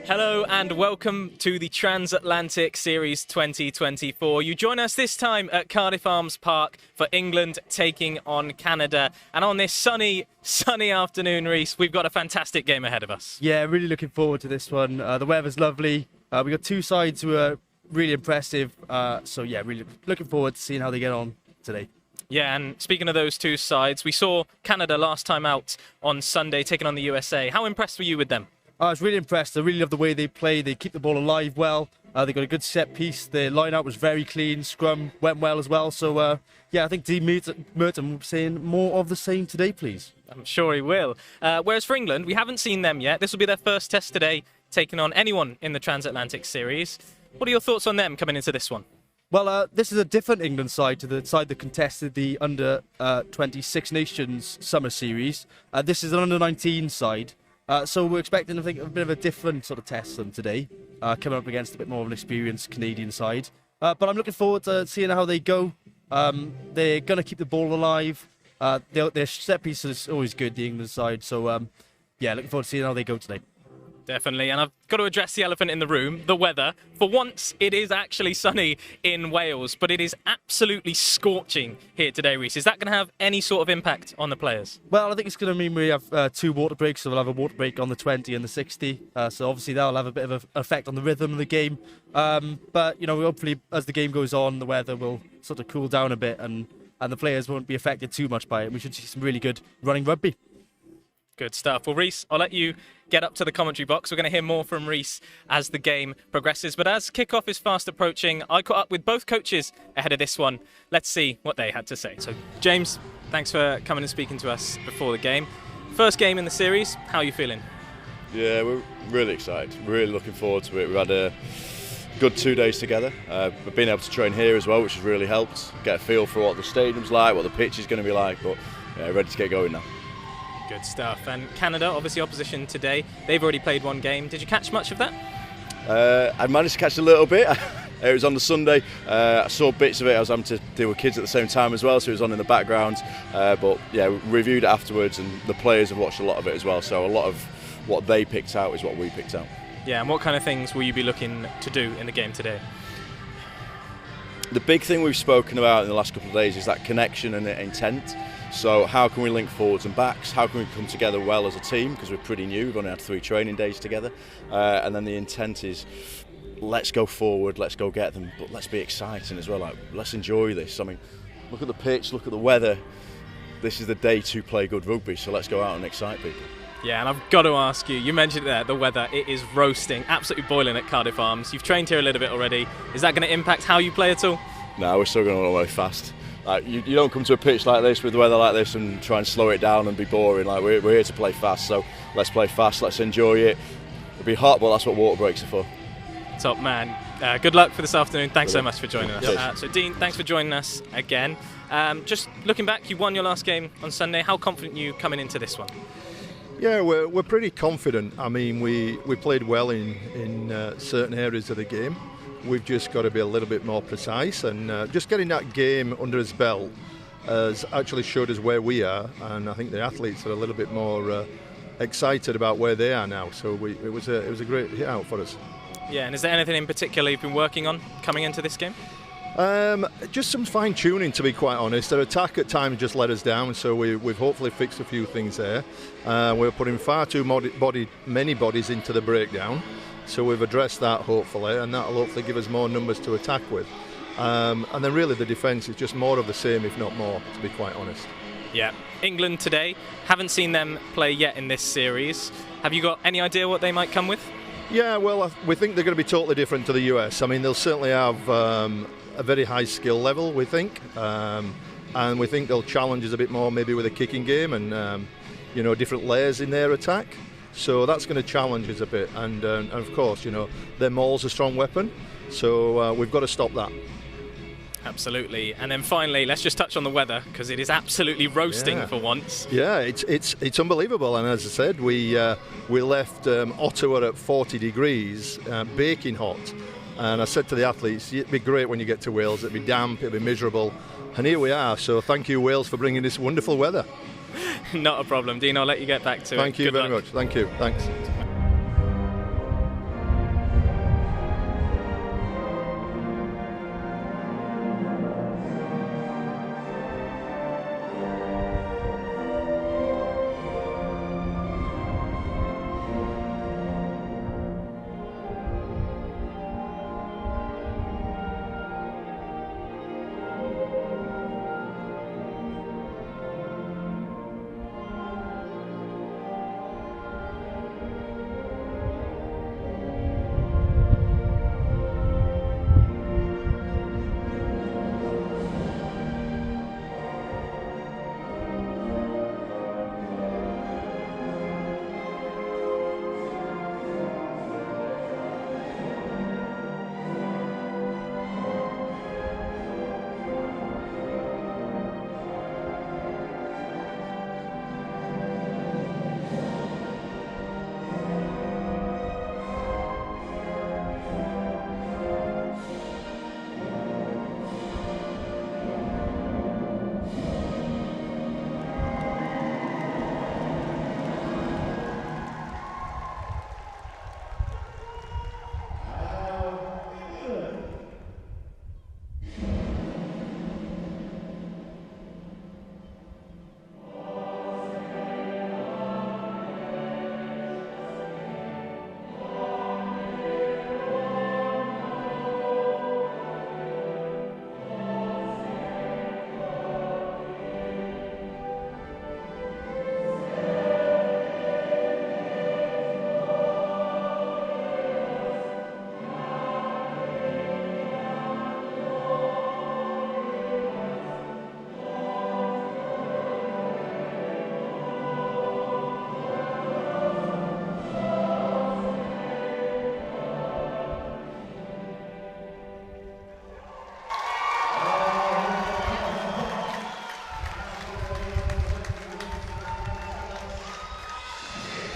Hello and welcome to the Transatlantic Series 2024. You join us this time at Cardiff Arms Park for England taking on Canada. And on this sunny afternoon, Reece, we've got a fantastic game ahead of us. Yeah, really looking forward to this one. The weather's lovely. We've got two sides who are really impressive. So yeah, really looking forward to seeing how they get on today. Yeah, and speaking of those two sides, we saw Canada last time out on Sunday taking on the USA. How impressed were you with them? I was really impressed. I really love the way they play. They keep the ball alive well. They got a good set piece. Their line-out was very clean. Scrum went well as well. So, yeah, I think Dean Merton was saying more of the same today, please. I'm sure he will. Whereas for England, we haven't seen them yet. This will be their first test today, taking on anyone in the Transatlantic Series. What are your thoughts on them coming into this one? Well, this is a different England side to the side that contested the Under-20 Six Nations Summer Series. This is an Under-19 side. So we're expecting, I think, a bit of a different sort of test than today, coming up against a bit more of an experienced Canadian side. But I'm looking forward to seeing how they go. They're going to keep the ball alive. Their set piece is always good, the England side. So, yeah, looking forward to seeing how they go today. Definitely, and I've got to address the elephant in the room, the weather. For once, it is actually sunny in Wales, but it is absolutely scorching here today, Reece. Is that going to have any sort of impact on the players? Well, I think it's going to mean we have two water breaks, so we'll have a water break on the 20 and the 60. So obviously that'll have a bit of an effect on the rhythm of the game. But, you know, hopefully as the game goes on, the weather will sort of cool down a bit and the players won't be affected too much by it. We should see some really good running rugby. Good stuff. Well, Reece, I'll let you get up to the commentary box. We're going to hear more from Reece as the game progresses. But as kickoff is fast approaching, I caught up with both coaches ahead of this one. Let's see what they had to say. So, James, thanks for coming and speaking to us before the game. First game in the series, how are you feeling? Yeah, we're really excited. Really looking forward to it. We've had a good 2 days together. We've been able to train here as well, which has really helped. Get a feel for what the stadium's like, what the pitch is going to be like. But yeah, ready to get going now. Good stuff. And Canada, obviously opposition today. They've already played one game. Did you catch much of that? I managed to catch a little bit. It was on the Sunday. I saw bits of it. I was having to deal with kids at the same time as well, so it was on in the background. But yeah, we reviewed it afterwards, and the players have watched a lot of it as well. So a lot of what they picked out is what we picked out. Yeah, and what kind of things will you be looking to do in the game today? The big thing we've spoken about in the last couple of days is that connection and intent. So how can we link forwards and backs? How can we come together well as a team? Because we're pretty new, we've only had 3 training days together. And then the intent is, let's go forward, let's go get them, but let's be exciting as well. Like, let's enjoy this. I mean, look at the pitch, look at the weather. This is the day to play good rugby, so let's go out and excite people. Yeah, and I've got to ask you, you mentioned there, the weather, it is roasting, absolutely boiling at Cardiff Arms. You've trained here a little bit already. Is that going to impact how you play at all? No, we're still going to play fast. Like, you don't come to a pitch like this with the weather like this and try and slow it down and be boring. Like, we're here to play fast, so let's play fast, let's enjoy it. It'll be hot, but that's what water breaks are for. Top man. Good luck for this afternoon. Thanks so much for joining us. So Dean, thanks for joining us again. Just looking back, you won your last game on Sunday. How confident are you coming into this one? Yeah, we're pretty confident. I mean, we played well in certain areas of the game. We've just got to be a little bit more precise, and just getting that game under his belt has actually showed us where we are, and I think the athletes are a little bit more excited about where they are now. So it was a great hit out for us. Yeah, and is there anything in particular you've been working on coming into this game? Just some fine tuning, to be quite honest. Their attack at times just let us down, so we've hopefully fixed a few things there. We're putting far too many bodies into the breakdown, so we've addressed that hopefully, and that'll hopefully give us more numbers to attack with. And then really the defence is just more of the same, if not more, to be quite honest. Yeah, England today, haven't seen them play yet in this series. Have you got any idea what they might come with? Yeah, well, we think they're going to be totally different to the US. I mean, they'll certainly have a very high skill level, we think, and we think they'll challenge us a bit more, maybe with a kicking game and different layers in their attack. So that's going to challenge us a bit, and of course, their maul's a strong weapon, so we've got to stop that. Absolutely. And then finally, let's just touch on the weather, because it is absolutely roasting for once. Yeah, it's unbelievable. And as I said, we left Ottawa at 40 degrees, baking hot. And I said to the athletes, it'd be great when you get to Wales. It'd be damp, it'd be miserable. And here we are. So thank you, Wales, for bringing this wonderful weather. Not a problem. Dean, I'll let you get back to it. Thank you very much. Thank you. Thanks.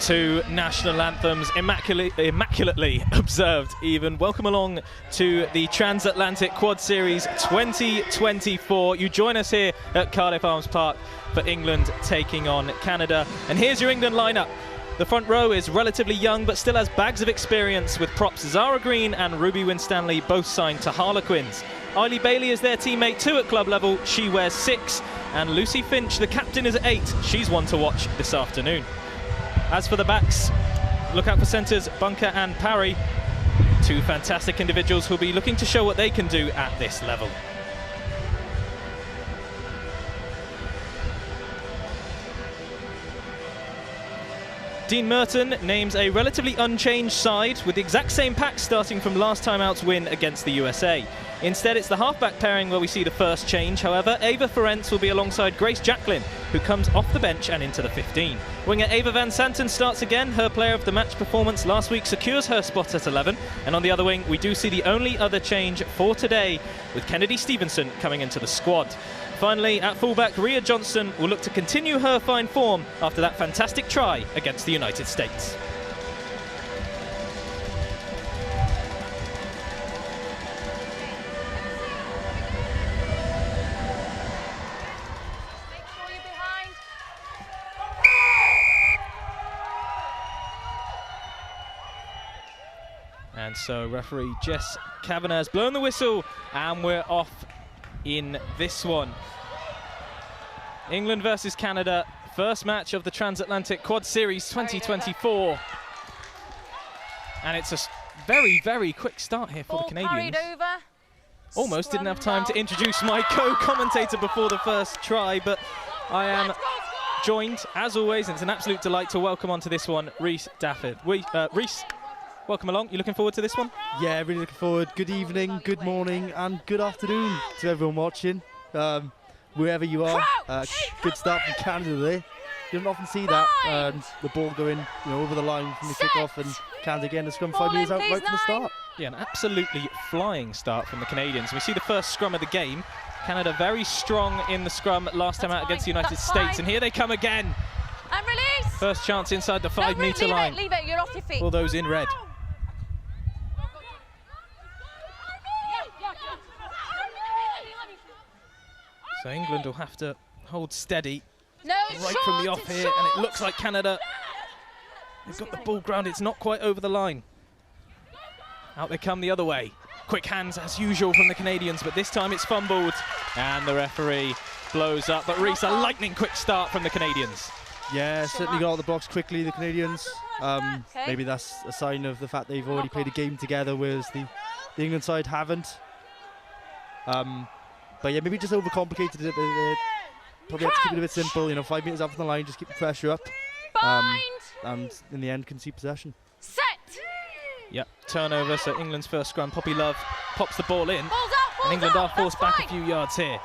Two national anthems immaculately observed even. Welcome along to the Transatlantic Quad Series 2024. You join us here at Cardiff Arms Park for England taking on Canada. And here's your England lineup. The front row is relatively young but still has bags of experience, with props Zara Green and Ruby Winstanley both signed to Harlequins. Eiley Bailey is their teammate too at club level. She wears 6. And Lucy Finch, the captain, is at 8. She's one to watch this afternoon. As for the backs, look out for centres Bunker and Parry. Two fantastic individuals who'll be looking to show what they can do at this level. Dean Merton names a relatively unchanged side with the exact same pack starting from last time out's win against the USA. Instead, it's the halfback pairing where we see the first change. However, Ava Ferencz will be alongside Grace Jacklin, who comes off the bench and into the 15. Winger Ava Van Santen starts again. Her player of the match performance last week secures her spot at 11. And on the other wing, we do see the only other change for today, with Kennedy Stevenson coming into the squad. Finally, at fullback, Rhea Johnston will look to continue her fine form after that fantastic try against the United States. And so referee Jess Kavanagh has blown the whistle and we're off in this one. England versus Canada, first match of the Transatlantic Quad Series 2024. And it's a very, very quick start here for the Canadians. Almost didn't have time to introduce my co-commentator before the first try, but I am joined, as always, and it's an absolute delight to welcome onto this one, Rhys Dafford. Rhys, welcome along. You looking forward to this one? Yeah, really looking forward. Good evening, good morning, and good afternoon to everyone watching, wherever you are. Good start from Canada there. You don't often see that. The ball going, over the line from the kick-off, and Canada getting the scrum 5 minutes out right from the start. Yeah, an absolutely flying start from the Canadians. We see the first scrum of the game. Canada very strong in the scrum last time out against the United States, and here they come again. And release. First chance inside the 5-metre line. Leave it, you're off your feet. For those in red. So England will have to hold steady right from the off here, and it looks like Canada, they've got the ball grounded. It's not quite over the line. Out they come the other way. Quick hands as usual from the Canadians, but this time it's fumbled, and the referee blows up. But Rhys, a lightning quick start from the Canadians. Yeah, certainly got out of the box quickly, the Canadians. Maybe that's a sign of the fact they've already played a game together, whereas the England side haven't. But yeah, maybe just overcomplicated it a bit. Probably have to keep it a bit simple. 5 meters up from the line, just keep the pressure up. And in the end, concede possession. Set. Yep, turnover. So England's first scrum. Poppy Love pops the ball in, and England are forced back a few yards here.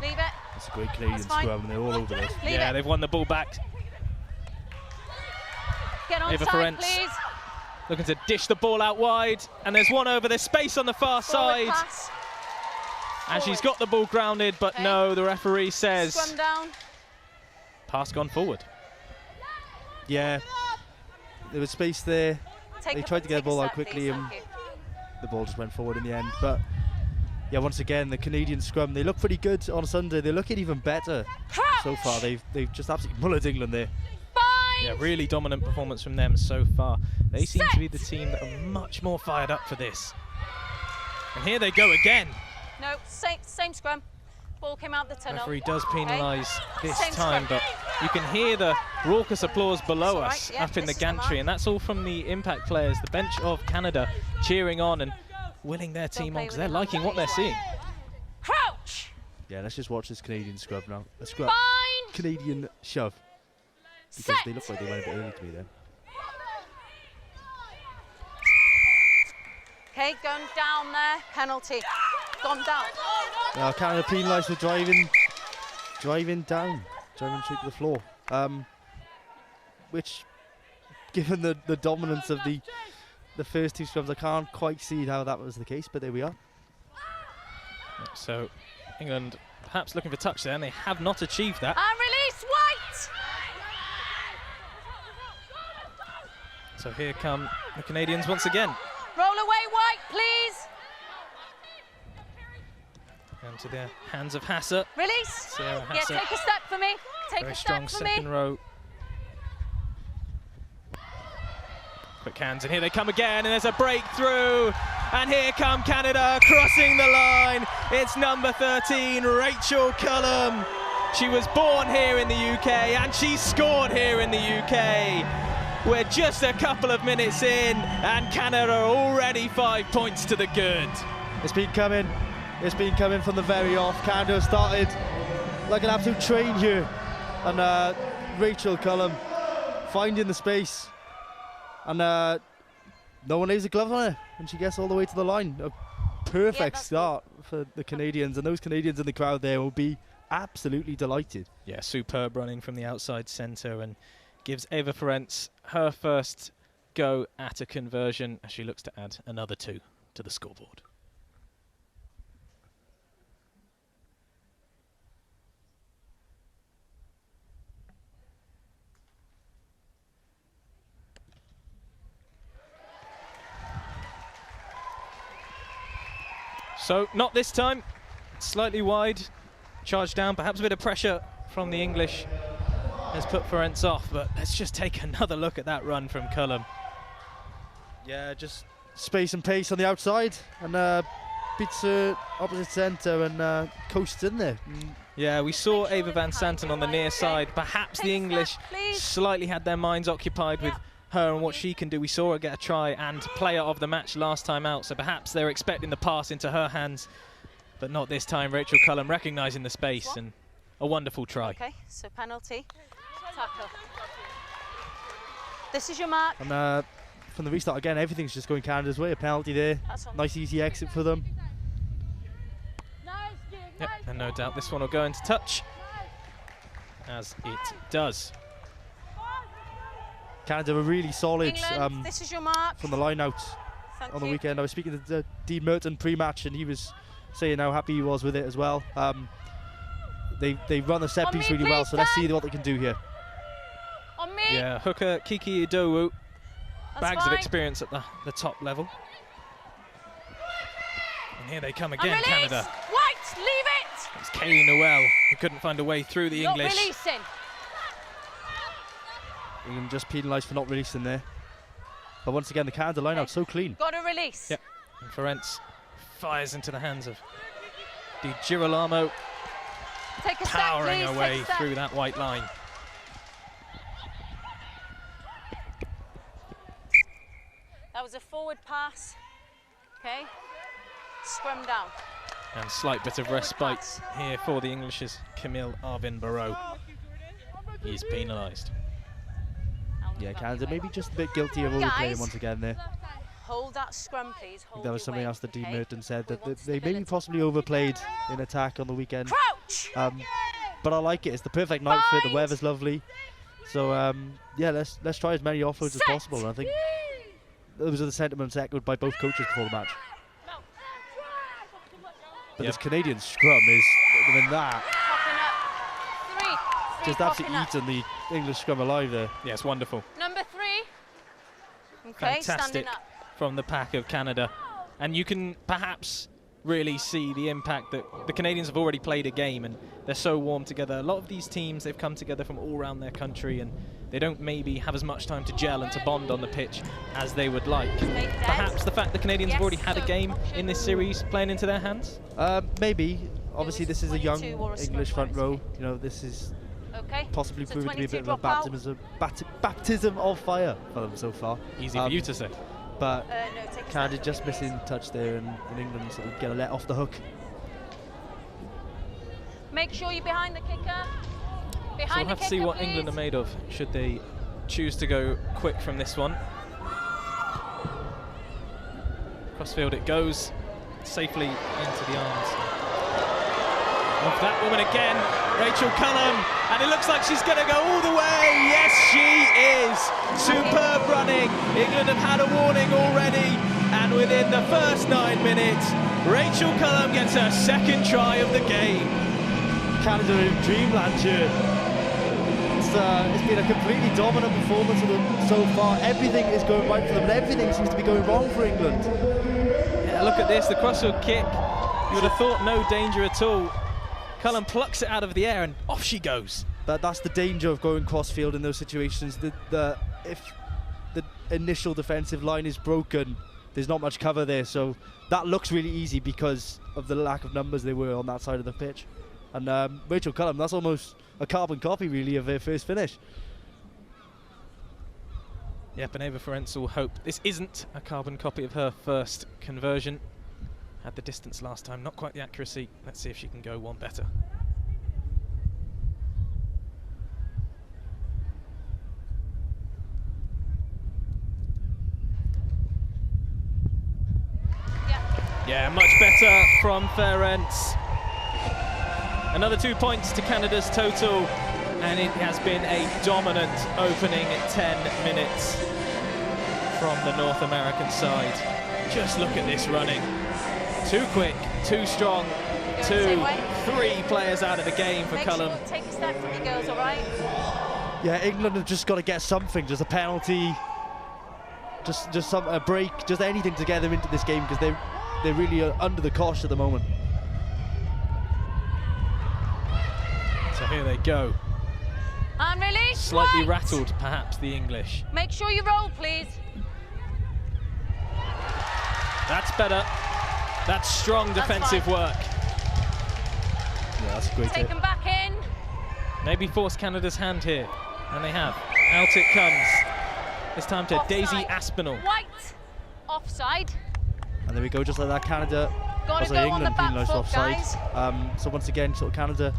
Leave it. It's a great Canadian scrum, and they're all over this. Yeah, they've won the ball back. Get on Ava side, Ferencz please. looking to dish the ball out wide, and there's one over. There's space on the far side. Pass. And she's got the ball grounded, but no, the referee says Scrum down. pass gone forward. Yeah, there was space there. They tried to get the ball out quickly, and the ball just went forward in the end. But yeah, once again, the Canadian scrum, they look pretty good on Sunday. They're looking even better so far. They've just absolutely mullered England there. Yeah, really dominant performance from them so far. They seem to be the team that are much more fired up for this. And here they go again. No, same scrum. Ball came out the tunnel. Referee does penalise this Same time, scrum. but you can hear the raucous applause below That's all us right, yeah, up in the this is the gantry, mark. and that's all from the impact players, the bench of Canada, cheering on and willing their team on play because with they're it. liking what they're seeing. Crouch. Yeah, let's just watch this Canadian scrum now. A scrum. Bind. Canadian shove. Because Set. they look like they went a bit early to me then. Okay, gone down there. Penalty. Gone down. Now Canada penalised for driving down, driving straight to the floor. Which, given the dominance of the first two scrums, I can't quite see how that was the case, but there we are. So England perhaps looking for touch there, and they have not achieved that. And release White. So here come the Canadians once again. Roll away, White, please. Down to the hands of Hasser. Release. Sarah Yeah, Hasser. take a step for me. Take Very a strong step for second me. row. Quick hands, and here they come again, and there's a breakthrough. And here come Canada crossing the line. It's number 13, Rachel Cullum. She was born here in the UK, and she scored here in the UK. We're just a couple of minutes in, and Canada are already 5 points to the good. It's been coming. It's been coming from the very off. Canada started like an absolute train here. And Rachel Cullum finding the space. And no one lays a glove on her. And she gets all the way to the line. A perfect start for the Canadians. And those Canadians in the crowd there will be absolutely delighted. Yeah, superb running from the outside centre, and gives Eva Ferenc her first go at a conversion as she looks to add another 2 to the scoreboard. So not this time, slightly wide, charged down, perhaps a bit of pressure from the English has put Ferenc off, but let's just take another look at that run from Cullum. Yeah, just space and pace on the outside, and beats her opposite centre and coasts in there. Yeah, we saw Ava Van Santen on the near side. Perhaps the English slightly had their minds occupied with her and what she can do. We saw her get a try and player of the match last time out, so perhaps they're expecting the pass into her hands, but not this time. Rachel Cullum recognising the space, and a wonderful try. Okay, so penalty. Tackle. This is your mark. And from the restart again, everything's just going Canada's way. A penalty there. Nice easy exit for them. Yep, and no doubt this one will go into touch, as it does. Canada were really solid this is your mark. from the line out on the weekend. I was speaking to Dean Merton pre-match, and he was saying how happy he was with it as well. They run the set piece really well, so let's see what they can do here. On me. Yeah, hooker Kiki Idowu, bags of fine. experience at the top level. And here they come again, Release. Canada. White, leave it. It's Kaylee Noel who couldn't find a way through the Not English. releasing. England just penalised for not releasing there. But once again, the Canada line out so clean. Got to release. Yep, and Ferenc fires into the hands of Di Girolamo, Take a powering step, her please. way Take a step. through that white line. That was a forward pass. Okay. Scrum down. And slight bit of respite here for the English's Camille Arvin Barreau. He's penalised. Yeah, Canada maybe just a bit guilty of overplaying once again there. Hold that scrum, please. Hold That was your something weight, else that Dean okay? Merton said, We that want they maybe stability. possibly overplayed in attack on the weekend. Crouch. But I like it. It's the perfect night for it. The weather's lovely. So yeah, let's try as many offloads as possible. And I think those are the sentiments echoed by both coaches before the match. But this Canadian scrum is, I mean, that Popping up. Three just absolutely eating the English scrum alive there. Yeah, it's wonderful. Number 3. Okay, Fantastic standing up. from the pack of Canada. And you can perhaps really see the impact that the Canadians have already played a game, and they're so warm together. A lot of these teams, they've come together from all around their country, and they don't maybe have as much time to gel and to bond on the pitch as they would like. Perhaps the fact the Canadians have already had a game in this series playing into their hands? Maybe. Obviously, this is a young 22 or a English scrum, front row. You know, this is Okay. possibly So proven to be a 22 bit of a drop out. baptism of fire for them so far. Easy for you to say. But No, take a Canada step, just please. missing touch there, and England sort of get a let off the hook. Make sure you're behind the kicker. So we'll Behind have the to see kicker, what England are please. made of should they choose to go quick from this one. Crossfield it goes, safely into the arms of that woman again, Rachel Cullum, and it looks like she's going to go all the way. Yes, she is. Superb running. England have had a warning already, and within the first 9 minutes, Rachel Cullum gets her second try of the game. Canada in dreamland here. it's been a completely dominant performance for them so far. Everything is going right for them, and everything seems to be going wrong for England. Yeah, look at this, the crossfield kick. You would have thought no danger at all. Cullen plucks it out of the air and off she goes. That's the danger of going crossfield in those situations. If the initial defensive line is broken, there's not much cover there, so that looks really easy because of the lack of numbers they were on that side of the pitch. And Rachel Cullum, that's almost a carbon copy really of her first finish. Yeah, Beneva Ferenc will hope this isn't a carbon copy of her first conversion. Had the distance last time, not quite the accuracy. Let's see if she can go one better. Yeah, much better from Ferenc. Another 2 points to Canada's total, and it has been a dominant opening 10 minutes from the North American side. Just look at this running. Too quick, too strong, 3 players out of the game for Cullum. Sure, take a step from you girls, all right? Yeah, England have just got to get something, just a penalty, just a break, just anything to get them into this game, because they're really under the cosh at the moment. So here they go. And release. Slightly right. rattled, perhaps, the English. Make sure you roll, please. That's better. That's strong defensive work. Yeah, that's a great Take them back in. Maybe force Canada's hand here, and they have. Out it comes. This time to Offside. Daisy Aspinall. White. Offside. And there we go, just like that. Canada, Gotta go on the England back penalised foot, offside. guys. So once again, sort of Canada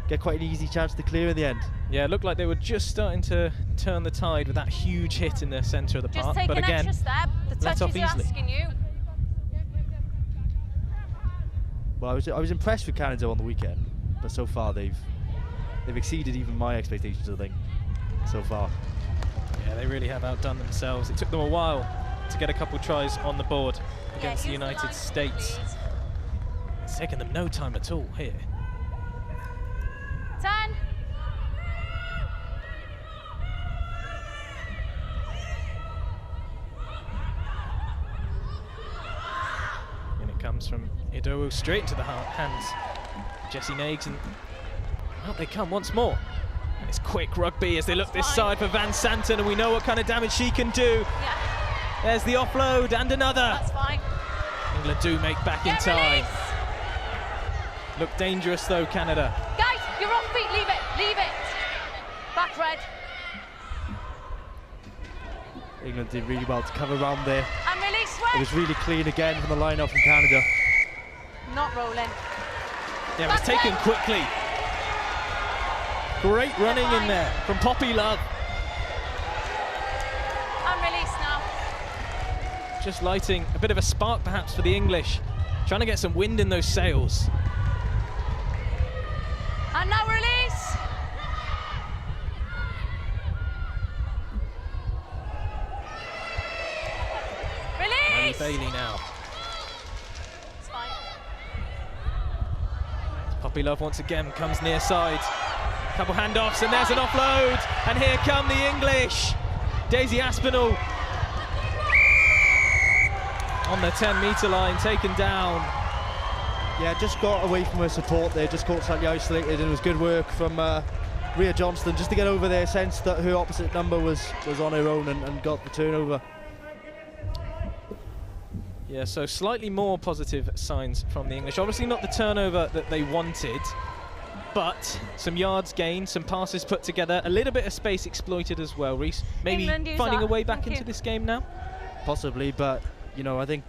get quite an easy chance to clear in the end. Yeah, it looked like they were just starting to turn the tide with that huge hit in the centre of the Just park. take But an again, extra step. The let off touches are easily. asking you. Well, I was impressed with Canada on the weekend, but so far they've exceeded even my expectations, I think, so far. Yeah, they really have outdone themselves. It took them a while to get a couple tries on the board against the use the United line, States. please. It's taken them no time at all here. 10. And it comes from Idowu straight into the hands of Jessie Nags, and out they come once more. And it's quick rugby as they look this side for Van Santen, and we know what kind of damage she can do. Yeah, There's the offload and another. that's fine. England do make back in Get time. release. Look dangerous though, Canada. Guys, you're off feet. Leave it. Leave it. Back red. England did really well to cover around there. And release It red. was really clean again from the line-out from Canada. Not rolling. Yeah, it was taken quickly. Great running in there from Poppy Love. And release now. Just lighting a bit of a spark perhaps for the English. Trying to get some wind in those sails. And now release. Annie Release. Bailey now. It's fine. Poppy Love once again comes near side. Couple handoffs and there's an offload. And here come the English. Daisy Aspinall on the 10-metre line, taken down. Yeah, just got away from her support there, just caught slightly isolated, and it was good work from Rhea Johnston just to get over there, sensed that her opposite number was on her own and got the turnover. Yeah, so slightly more positive signs from the English. Obviously not the turnover that they wanted, but some yards gained, some passes put together, a little bit of space exploited as well, Reese. Maybe England use finding that. a way back Thank into you. this game now? Possibly, but you know, I think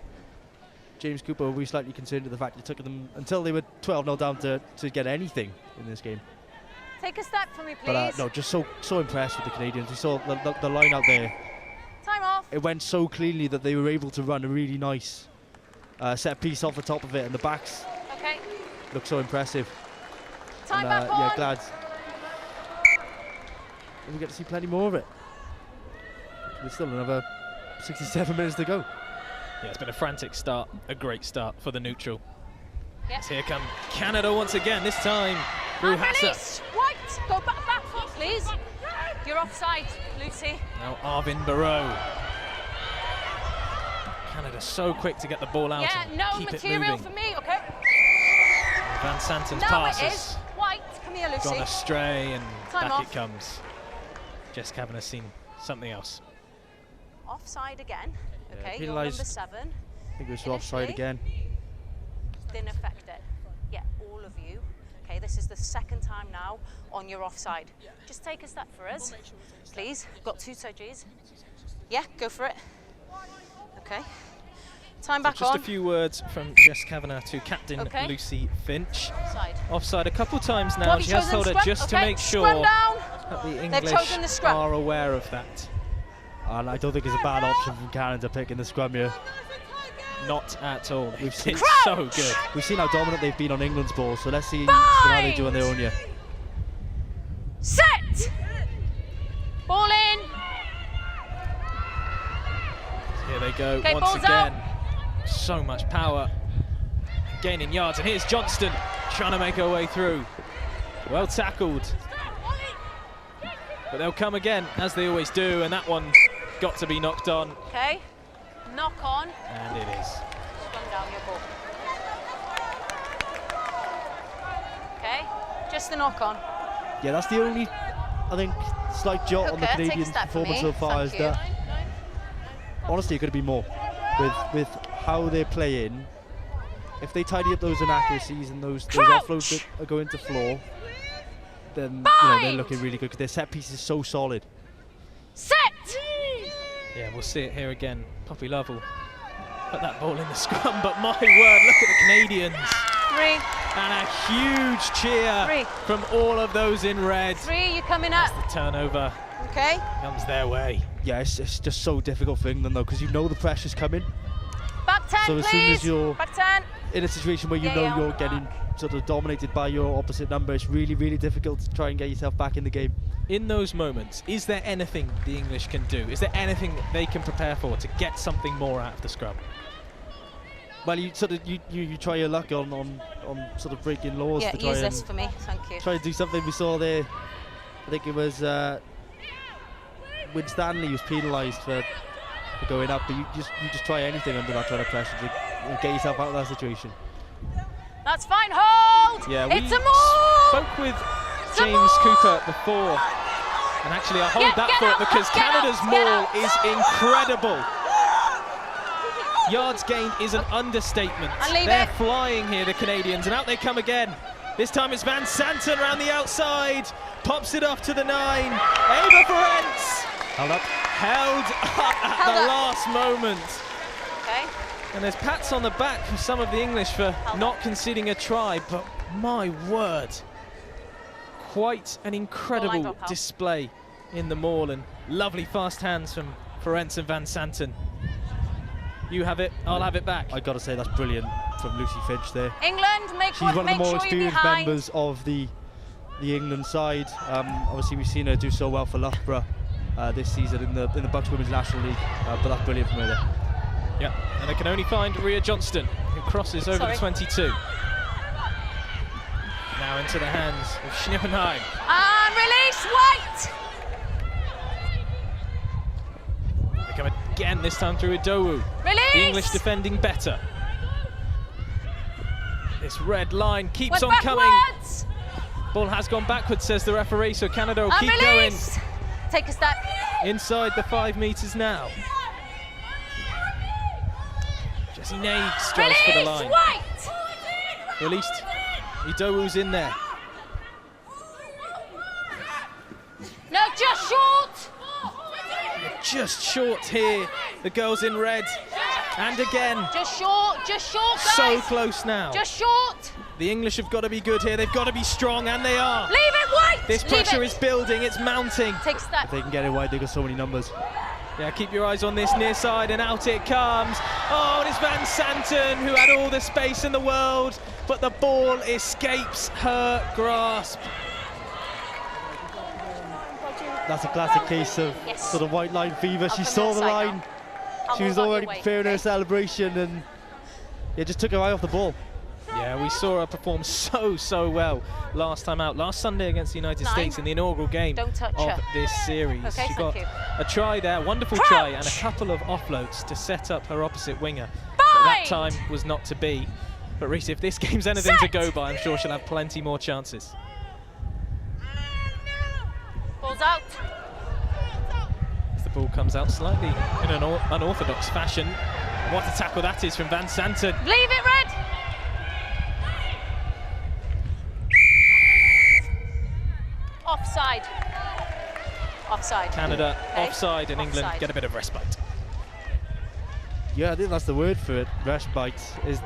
James Cooper will be slightly concerned with the fact it took them until they were 12-0 down to get anything in this game. Take a step for me, please. But no, just so impressed with the Canadians. We saw the line out there. Time off. It went so cleanly that they were able to run a really nice set piece off the top of it, and the backs Okay. look so impressive. Time And, back on. yeah, glad we get to see plenty more of it. There's still another 67 minutes to go. Yeah, it's been a frantic start, a great start for the neutral. Yeah. As here come Canada once again, this time through And Hassa. release. White. Go back foot, please. please. You're offside, Lucy. Now Arvin Barreau. Canada so quick to get the ball out Yeah, and no keep it material moving. for me, okay? Van Santen's Now it passes is. White, come here, Lucy. gone astray, and Time back off. it comes. Jess Kavanagh's seen something else. Offside again. Yeah, Okay, you're penalised. number 7. I think it was offside again. Didn't affect it. Yeah, all of you. Okay, this is the second time now on your offside. Just take a step for us, please. Got 2 touches. Yeah, go for it. Okay. Time back Just on. a few words from Jess Kavanagh to captain Okay. Lucy Finch. Offside. Offside a couple times now. What have She you has chosen? told her Scrum? just to Okay, make scrum sure down. that the They've English chosen the scrum. are aware of that. And I don't think it's a bad option from Canada picking the scrum here. Not at all. We've It's seen so good. We've seen how dominant they've been on England's ball, so let's see how they do on their own here. Set. Ball in. Here they go Okay, once balls again. So much power. Gaining yards, and here's Johnston trying to make her way through. Well tackled. But they'll come again, as they always do, and that one got to be knocked on. Okay. Knock on. And it is. Scrum down your ball. Okay. Just the knock on. Yeah, that's the only, I think, slight jot on the Hooker, take a Canadian step for performance me. so far Thank is you. that, honestly, it could be more. With how they're playing, if they tidy up those inaccuracies and those offloads that are going to floor, then they're looking really good because their set piece is so solid. Set. Yeah, we'll see it here again. Poppy Love will put that ball in the scrum, but my word, look at the Canadians. 3. And a huge cheer 3. from all of those in red. 3, you're coming up. The turnover Okay. comes their way. Yeah, it's just so difficult for England though, because you know the pressure's coming. Back 10, So please. as soon as you're Back 10. in a situation where you Yeah, know yeah, you're on the getting sort of dominated by your opposite number, it's really, really difficult to try and get yourself back in the game. In those moments, is there anything the English can do? Is there anything they can prepare for to get something more out of the scrum? Well, you sort of you try your luck on sort of breaking laws Yeah, to try use and this for me. Thank you. try to do something. We saw there, I think it was Win Stanley was penalised for going up, but you just try anything under that kind of pressure to get yourself out of that situation. That's fine. Hold. Yeah, we It's a move. spoke with It's a James move. Cooper before, and actually I hold that Get thought up, because get up, Canada's get maul up. is incredible. Yards gained is an understatement. And leave They're it. flying here, the Canadians, and out they come again. This time it's Van Santen around the outside, pops it off to the 9. Ava Ferenc Held up. held up at Held the up. last moment. Okay. And there's pats on the back for some of the English for not conceding a try, but my word, quite an incredible drop out. display in the maul, and lovely fast hands from Ferenc and Van Santen. You have it, I'll have it back. I got to say that's brilliant from Lucy Finch there. England, She's one of the more sure you're experienced behind. members of the England side. Obviously, we've seen her do so well for Loughborough this season in the Bucks Women's National League, but that's brilliant from her there. Yeah, and they can only find Rhea Johnston, who crosses over the 22. Now into the hands of Schnippenheim. And release, White. They come again, this time through Idowu. Release. The English defending better. This red line keeps We're on coming. backwards. Ball has gone backwards, says the referee, so Canada will And keep going. release. Take a step. Inside the 5 metres now. Jessie Nade strives for the Release, line. White. Released. Idowu's in there. No, just short. Just short here. The girls in red. And again. Just short, guys. So close now. Just short. The English have got to be good here. They've got to be strong, and they are. Leave it, White. This pressure is building. It's mounting. Take a step. If they can get it wide, they've got so many numbers. Yeah, keep your eyes on this near side, and out it comes. Oh, and it's Van Santen who had all the space in the world, but the ball escapes her grasp. That's a classic case of sort of white line fever. She come saw the inside line. I'll She was move out your already way, preparing her okay? celebration, and it just took her eye off the ball. Yeah, we saw her perform so well last time out, last Sunday against the United States in the inaugural game Don't touch of her. this series. Okay, She thank got you. a try there, wonderful Crouch! try, and a couple of offloads to set up her opposite winger. But that Bind! time was not to be. But Reece, if this game's anything to Set! go by, I'm sure she'll have plenty more chances. Balls out. As the ball comes out slightly in an unorthodox fashion. What a tackle that is from Van Santen. Leave it, Red. Offside. Offside. Canada Okay. offside, and England Offside. get a bit of respite. Yeah, I think that's the word for it. Respite is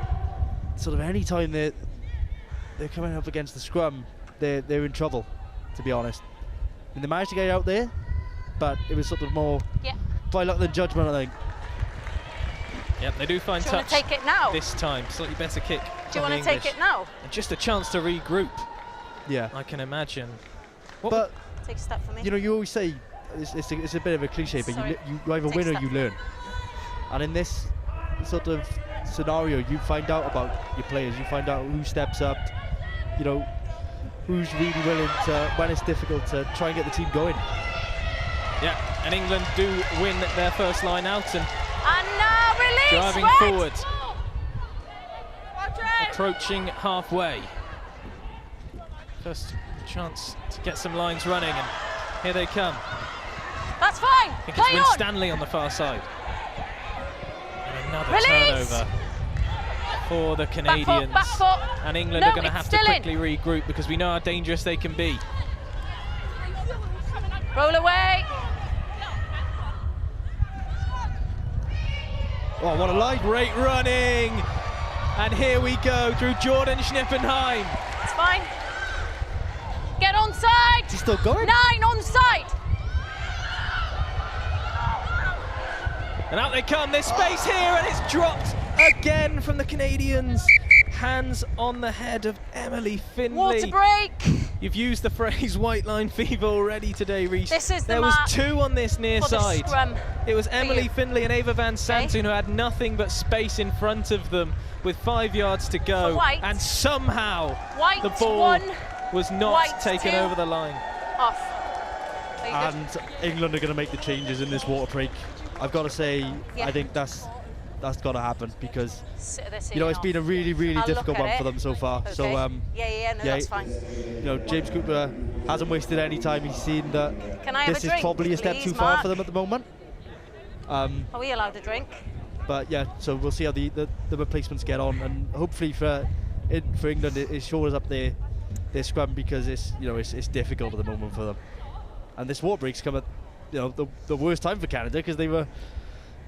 sort of any time they're coming up against the scrum, they're in trouble, to be honest. And they managed to get out there, but it was sort of more Yeah. by luck than judgment, I think. Yep, they do find Do you want touch to take it now? this time. Slightly better kick. Do you want to take it now? And just a chance to regroup, Yeah. I can imagine. What But Take a step for me. you know, you always say it's a bit of a cliche, but Sorry. you either Take win a or step. you learn. And in this sort of scenario, you find out about your players. You find out who steps up. You know, who's really willing to, when it's difficult, to try and get the team going. Yeah, and England do win their first line out and now release. driving Red. forward, approaching halfway. First chance to get some lines running, and here they come. That's fine. I think Play it's Win on. Stanley on the far side. And another Release. turnover for the Back Canadians. foot. And England No, are going to it's have to still in. quickly regroup because we know how dangerous they can be. Roll away. Oh, what a line! Great running. And here we go through Jordan Schnippenheim. It's fine. Get onside. He's still going. 9 onside. And out they come, there's space here, and it's dropped again from the Canadians. Hands on the head of Emily Findlay. Water break. You've used the phrase white line fever already today, Reece. This is the There was mark 2 on this near for the side. scrum. It was Emily you. Findlay and Ava Van Santen who had nothing but space in front of them with 5 yards to go. For white. And somehow White the ball 1, was not white taken 2. over the line. Off. Very good. And England are going to make the changes in this water break. I've got to say, Yeah. I think that's got to happen because Sit this you know in it's off. been a really I'll difficult look one at for it. them so far. Okay. So no, yeah, that's fine. you know, James Cooper hasn't wasted any time. He's seen that Can I have this a is drink, probably a step please, too far Mark? for them at the moment. Are we allowed a drink? But yeah, so we'll see how the replacements get on, and hopefully for England it shores up their scrum because it's difficult at the moment for them. And this water break's come at the worst time for Canada because they were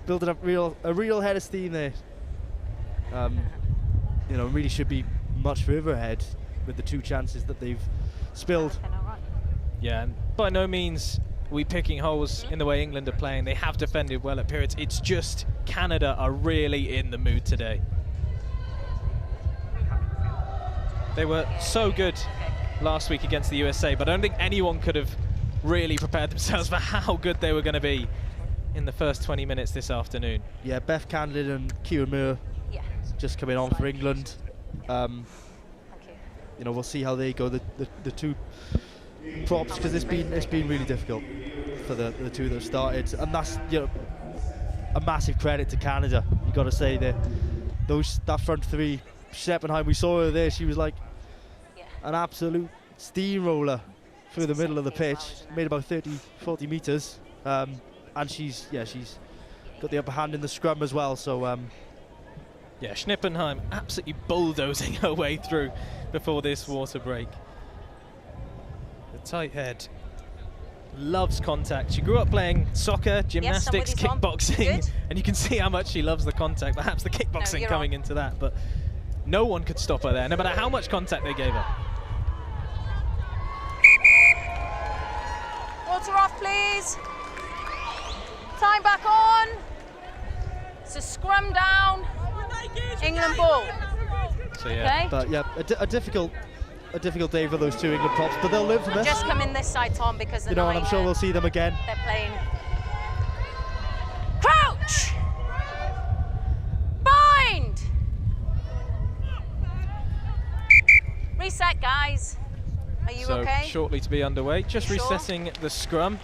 building up a real head of steam there. Really should be much further ahead with the 2 chances that they've spilled. Okay, all right. Yeah, and by no means are we picking holes in the way England are playing. They have defended well at periods. It's just Canada are really in the mood today. They were so good last week against the USA, but I don't think anyone could have really prepared themselves for how good they were going to be in the first 20 minutes this afternoon. Yeah, Beth Candlin and Kieran Moore Yeah. just coming on for England. Thank you. We'll see how they go. The 2 props, because it's been really difficult for the 2 that have started, and that's a massive credit to Canada. You got to say that that front 3, Scheppenheim, we saw her there. She was like an absolute steamroller through the middle of the pitch. Made about 30-40 meters, and she's got the upper hand in the scrum as well. So yeah, Schnippenheim absolutely bulldozing her way through before this water break. The tight head loves contact. She grew up playing soccer, gymnastics, somebody's on. kickboxing, Good. and you can see how much she loves the contact. Perhaps the kickboxing you're coming on. into that, but no one could stop her there, no matter how much contact they gave her. Water off, please. Time back on. It's a scrum down. England ball. So yeah, Okay. but yeah, a difficult day for those 2 England props, but they'll learn from this. Just come in this side, Tom, because And I'm sure we'll see them again. they're playing. Crouch. Bind. set, guys. Are you so okay? shortly to be underway. Just You sure? resetting the scrum.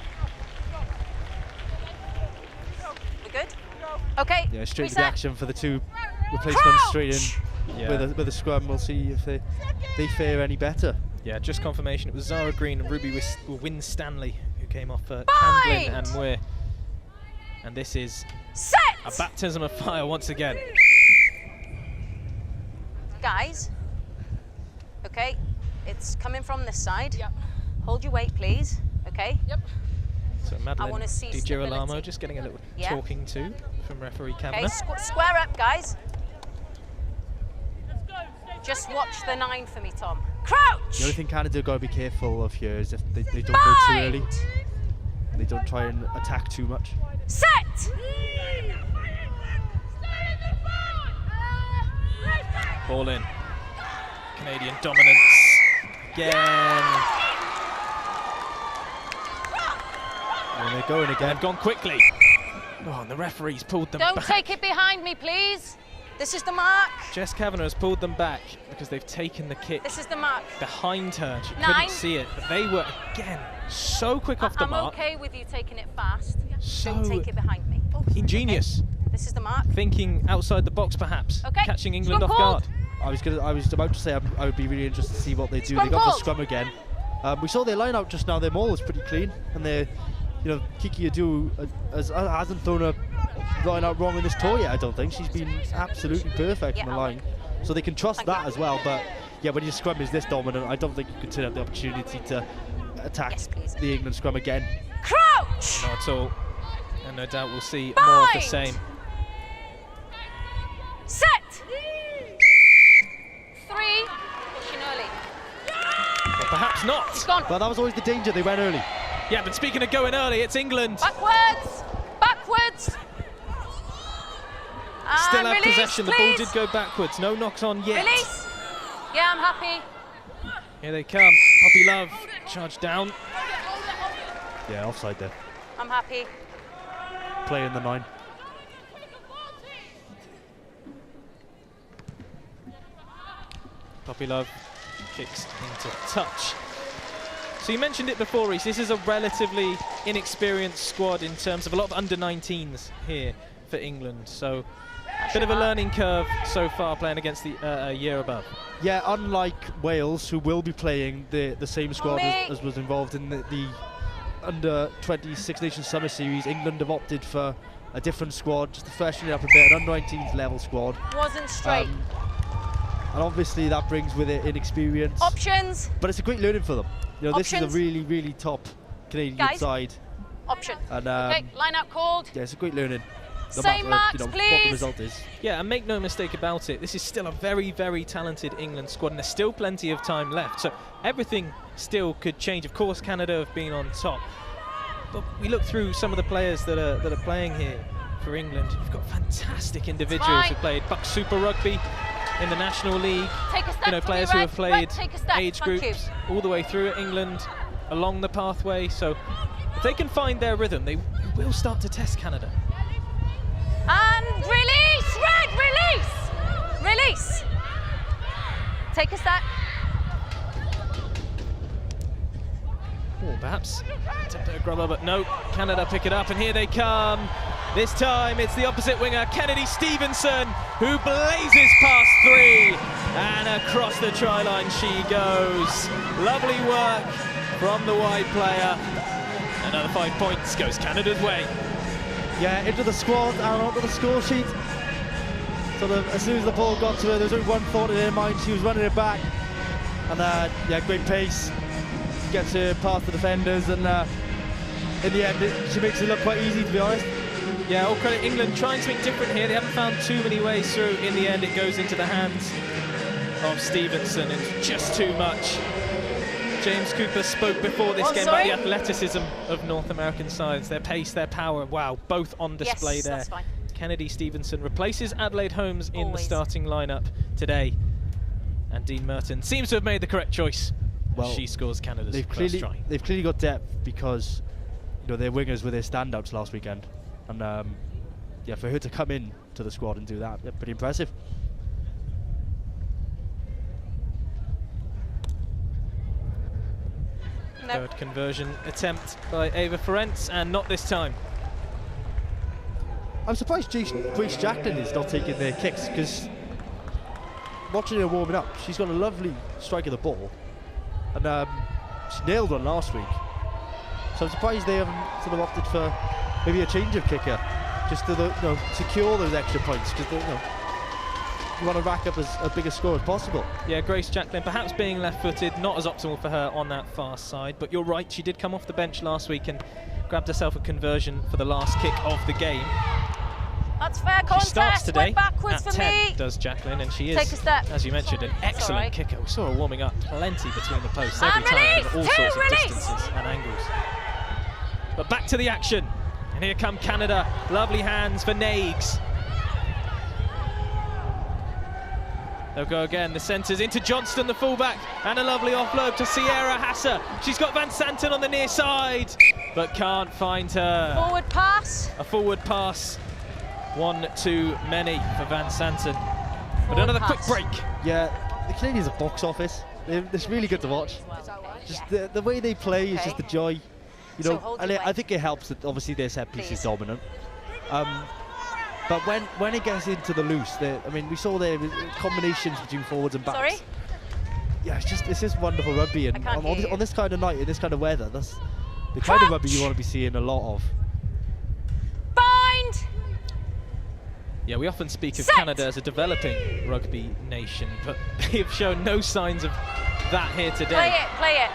We're good? Okay. Yeah, straight to reset. the action for the two replacements straight in Yeah. with a scrum. We'll see if they fare any better. Yeah, just confirmation. It was Zara Green and Ruby Winstanley who came off Bind! Camden and Muir. And this is Set! a baptism of fire once again. Guys. Okay. It's coming from this side. Yep. Hold your weight, please. Okay? Yep. So Madeline wanna see Di Girolamo stability. just getting a little Yeah. talking to from referee Okay, Kavanagh. square up, guys. Just watch the 9 for me, Tom. Crouch! The only thing Canada got to be careful of here is if they don't go too early. They don't try and attack too much. Set! Ball in. Canadian dominance again. And they're going again. They've gone quickly. Oh, and the referee's pulled them Don't back. take it behind me, please. This is the mark. Jess Kavanagh has pulled them back because they've taken the kick This is the mark. behind her. She 9. couldn't see it, but they were, again, so quick off the I'm mark. okay with you taking it fast. So Don't take it behind me. ingenious. Okay. This is the mark. Thinking outside the box, perhaps. Okay. Catching England Scrum off called. guard. I was about to say I would be really interested to see what they do. Scrum They got the called. scrum again. We saw their line out just now. Their maul was pretty clean, and Kiki Adu hasn't thrown a line out wrong in this tour yet. I don't think she's been absolutely perfect in the line, so they can trust that as well. But yeah, when your scrum is this dominant, I don't think you could turn up the opportunity to attack the England scrum again. Crouch! Not at all. And no doubt we'll see more of the same. Set! 3. Pushing early. But perhaps not. It's gone. But that was always the danger. They went early. Yeah, but speaking of going early, it's England. Backwards! Backwards! Still And have release, possession. The please. ball did go backwards. No knocks on yet. Release! Yeah, I'm happy. Here they come. Poppy Love charged down. Yeah, offside there. I'm happy. Play in the 9. Poppy Love kicks into touch. So you mentioned it before, Reece. This is a relatively inexperienced squad in terms of a lot of under-19s here for England. So a bit of a learning curve so far playing against the a year above. Yeah, unlike Wales, who will be playing the same squad as was involved in the under-20 Six Nations Summer Series, England have opted for a different squad, just to freshen it up a bit, an under-19s level squad. Wasn't straight. And obviously that brings with it inexperience. Options. But it's a great learning for them. This is Options. a really, really top Canadian Guys. side. Option. And Okay, line out called. yeah, it's a great learning. No Same matter, marks, what the please. result is. Yeah, and make no mistake about it, this is still a very, very talented England squad, and there's still plenty of time left. So everything still could change. Of course, Canada have been on top. But we look through some of the players that are playing here for England. You've got fantastic individuals who played Buck Super Rugby in the National League. Take a step for me, Players who have played Red, take a step. age Thank groups all the way through at England, along the pathway. So if they can find their rhythm, they will start to test Canada. And release, Red, release! Release! Take a step. Or perhaps attempt a grubber, but no, Canada pick it up, and here they come. This time it's the opposite winger, Kennedy Stevenson, who blazes past 3, and across the try line she goes. Lovely work from the wide player. Another 5 points goes Canada's way. Yeah, into the squad and onto the score sheet. Sort of as soon as the ball got to her, there was only one thought in her mind. She was running it back, and yeah, great pace. Gets her past the defenders, and in the end, she makes it look quite easy, to be honest. Yeah, all credit England trying something different here. They haven't found too many ways through. In the end, it goes into the hands of Stevenson, and just too much. James Cooper spoke before this game about the athleticism of North American sides, their pace, their power. Wow, both on display there. That's fine. Kennedy Stevenson replaces Adelaide Holmes in the starting lineup today, and Dean Merton seems to have made the correct choice. Well, she scores Canada's first try. They've clearly got depth because their wingers were their standouts last weekend, and yeah, for her to come in to the squad and do that, pretty impressive. No. Third conversion attempt by Ava Ferentz, and not this time. I'm surprised Grace Jacklin is not taking their kicks, because watching her warming up, she's got a lovely strike of the ball, and she nailed one last week. So I'm surprised they haven't sort of opted for maybe a change of kicker, just to secure those extra points, because you want to rack up as big a score as possible. Yeah, Grace Jacklin perhaps being left-footed, not as optimal for her on that far side, but you're right, she did come off the bench last week and grabbed herself a conversion for the last kick of the game. That's fair She contest. starts today Went backwards at for 10, me. does Jacklin, and she is, Take a step. as you mentioned, an excellent right. kicker. We saw her warming up plenty between the posts And every time, release, at all two, sorts of release. distances and angles. But back to the action, and here come Canada. Lovely hands for Nags. They'll go again, the centres into Johnston, the fullback, and a lovely offload to Sierra Hasser. She's got Van Santen on the near side, but can't find her. Forward pass. A forward pass, one too many for Van Santen. But Forward another pass. quick break. Yeah, the Canadians are box office. It's really good to watch. Just the way they play is Okay. just the joy. You So know, hold and your I way. think it helps that obviously their set piece is Please. dominant. But when it gets into the loose, I mean, we saw there combinations between forwards and backs. Sorry? Yeah, it's just wonderful rugby, and can't hear you. on this kind of night, in this kind of weather, that's the kind of rugby you want to be seeing a lot of. Bind. Yeah, we often speak of Set. Canada as a developing rugby nation, but they have shown no signs of that here Play today. it, play it.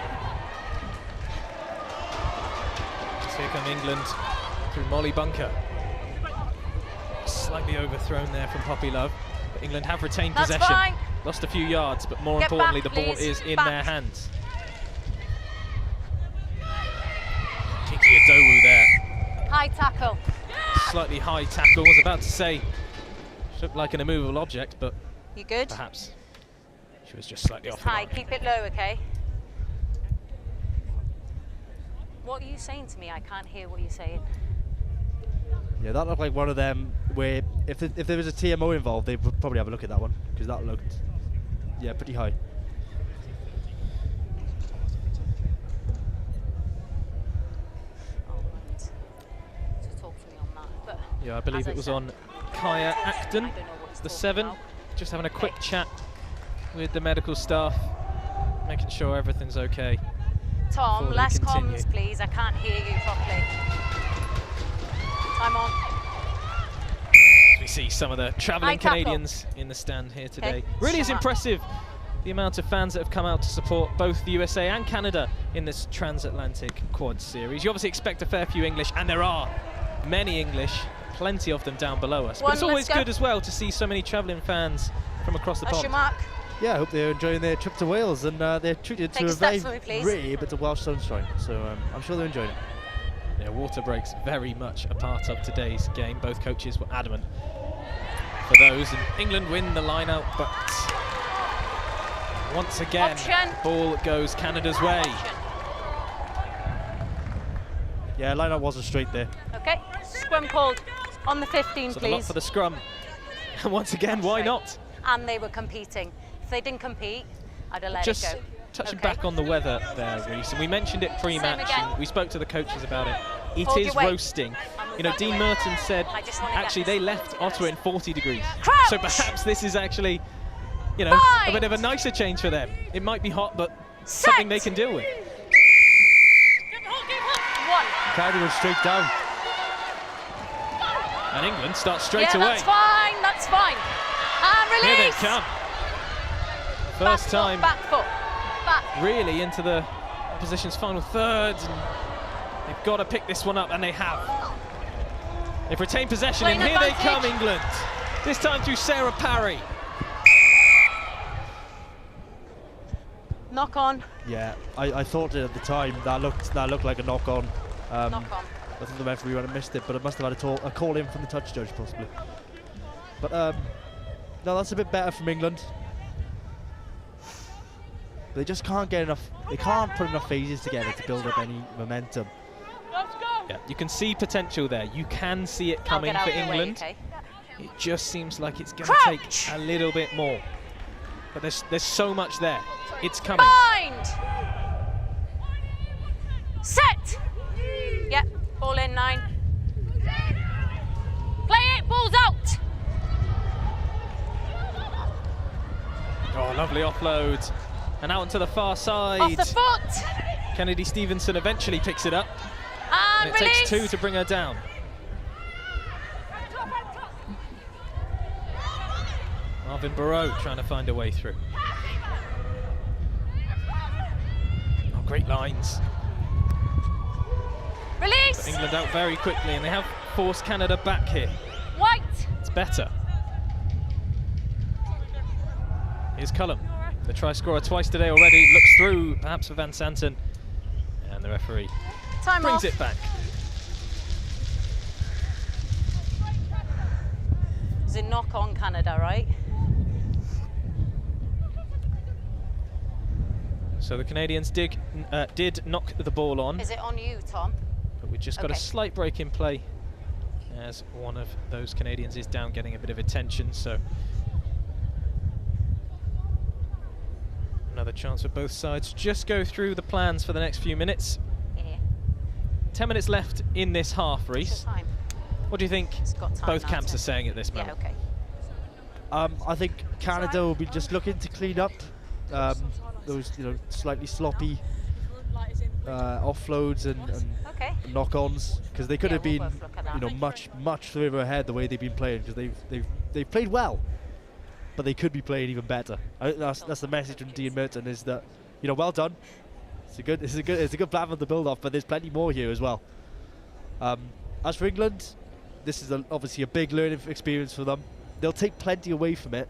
So here come England through Molly Bunker. Slightly overthrown there from Poppy Love, but England have retained That's possession. fine. Lost a few yards, but more Get importantly, back, the ball please. is in Back. their hands. Kiki Adowu there. High tackle. Slightly high tackle. Was about to say, she looked like an immovable object, but You good? perhaps she was just slightly off the High, mark. keep it low, okay? What are you saying to me? I can't hear what you're saying. Yeah, that looked like one of them where if there was a TMO involved, they would probably have a look at that one, because that looked, yeah, pretty high. Oh, right. So talk to me on that. But Yeah, I believe as it was said, on Kaya Acton, I don't know what he's the talking 7, about. just having a quick chat with the medical staff, making sure everything's okay. Tom, before they less continue. comms, please. I can't hear you properly. Time on. As we see some of the travelling High tackle. Canadians in the stand here today. Okay. Really is Shut up. impressive the amount of fans that have come out to support both the USA and Canada in this transatlantic quad series. You obviously expect a fair few English, and there are many English, plenty of them down below us. But One, it's always let's go. good as well to see so many travelling fans from across the That's pond. your mark. Yeah, I hope they're enjoying their trip to Wales, and they're treated Take to a a step very for me, please. rare bit of Welsh sunshine. So I'm sure they're enjoying it. Yeah, water breaks very much a part of today's game. Both coaches were adamant for those, and England win the line-out, but once again, Option. ball goes Canada's way. Option. Yeah, line-up wasn't straight there. Okay, scrum called on the 15, So the lot please. for the scrum. And once again, why not? And they were competing. If they didn't compete, I'd have let Just it go. touching Okay. back on the weather there, Reece, and we mentioned it pre-match, again. and we spoke to the coaches about it. It Hold is your weight. roasting. I'm You know, moving Dean away. Merton said I just wanna get actually this they left Ottawa in 40 degrees. Crouch! So perhaps this is actually, you know, a bit of a Bind! nicer change for them. It might be hot, but Set! something they can deal with. One. Canada went straight down. And England starts straight Yeah, away. that's fine, that's fine. And Here release. they come. Back First foot, time back foot. Back. really into the opposition's final thirds, and they've got to pick this one up, and they have. They've retained possession, and Playing here they advantage. come, England. This time through Sarah Parry. Knock on. Yeah, I thought it at the time that looked like a knock on. Knock on. I think the referee would have missed it, but it must have had a call in from the touch judge possibly. But no, that's a bit better from England. They just can't get enough. They can't put enough phases together to build up any momentum. Yeah, you can see potential there. You can see it I'll coming get out for of the way, England. okay? It just seems like it's going to take Crouch! a little bit more. But there's so much there. It's coming. Bind. Lovely offload. And out onto the far side. Off the foot. Kennedy Stevenson eventually picks it up. And it release. takes 2 to bring her down. Marvin Barreau trying to find a way through. Oh, great lines. Release. But England out very quickly, and they have forced Canada back here. White. It's better. Here's Cullum, the try scorer twice today already. Looks through, perhaps for Van Santen, and the referee brings off. it back. It's a knock on Canada, right? So the Canadians did knock the ball on, Is it on you, Tom? but we just got a Okay. slight break in play as one of those Canadians is down, getting a bit of attention. So another chance for both sides. Just go through the plans for the next few minutes. Yeah. 10 minutes left in this half, What's Reese. the time? What do you think It's got time both now, camps hasn't are it? saying at this Yeah, moment? okay. I think Canada will be just looking to clean up those, slightly sloppy offloads and Okay. knock-ons, because they could Yeah, have we'll been, both look at that. much further ahead the way they've been playing, because they've played well, but they could be playing even better. I think that's the message from Dean Merton, is that, well done. It's a good plan for the build-off, but there's plenty more here as well. As for England, this is obviously a big learning experience for them. They'll take plenty away from it,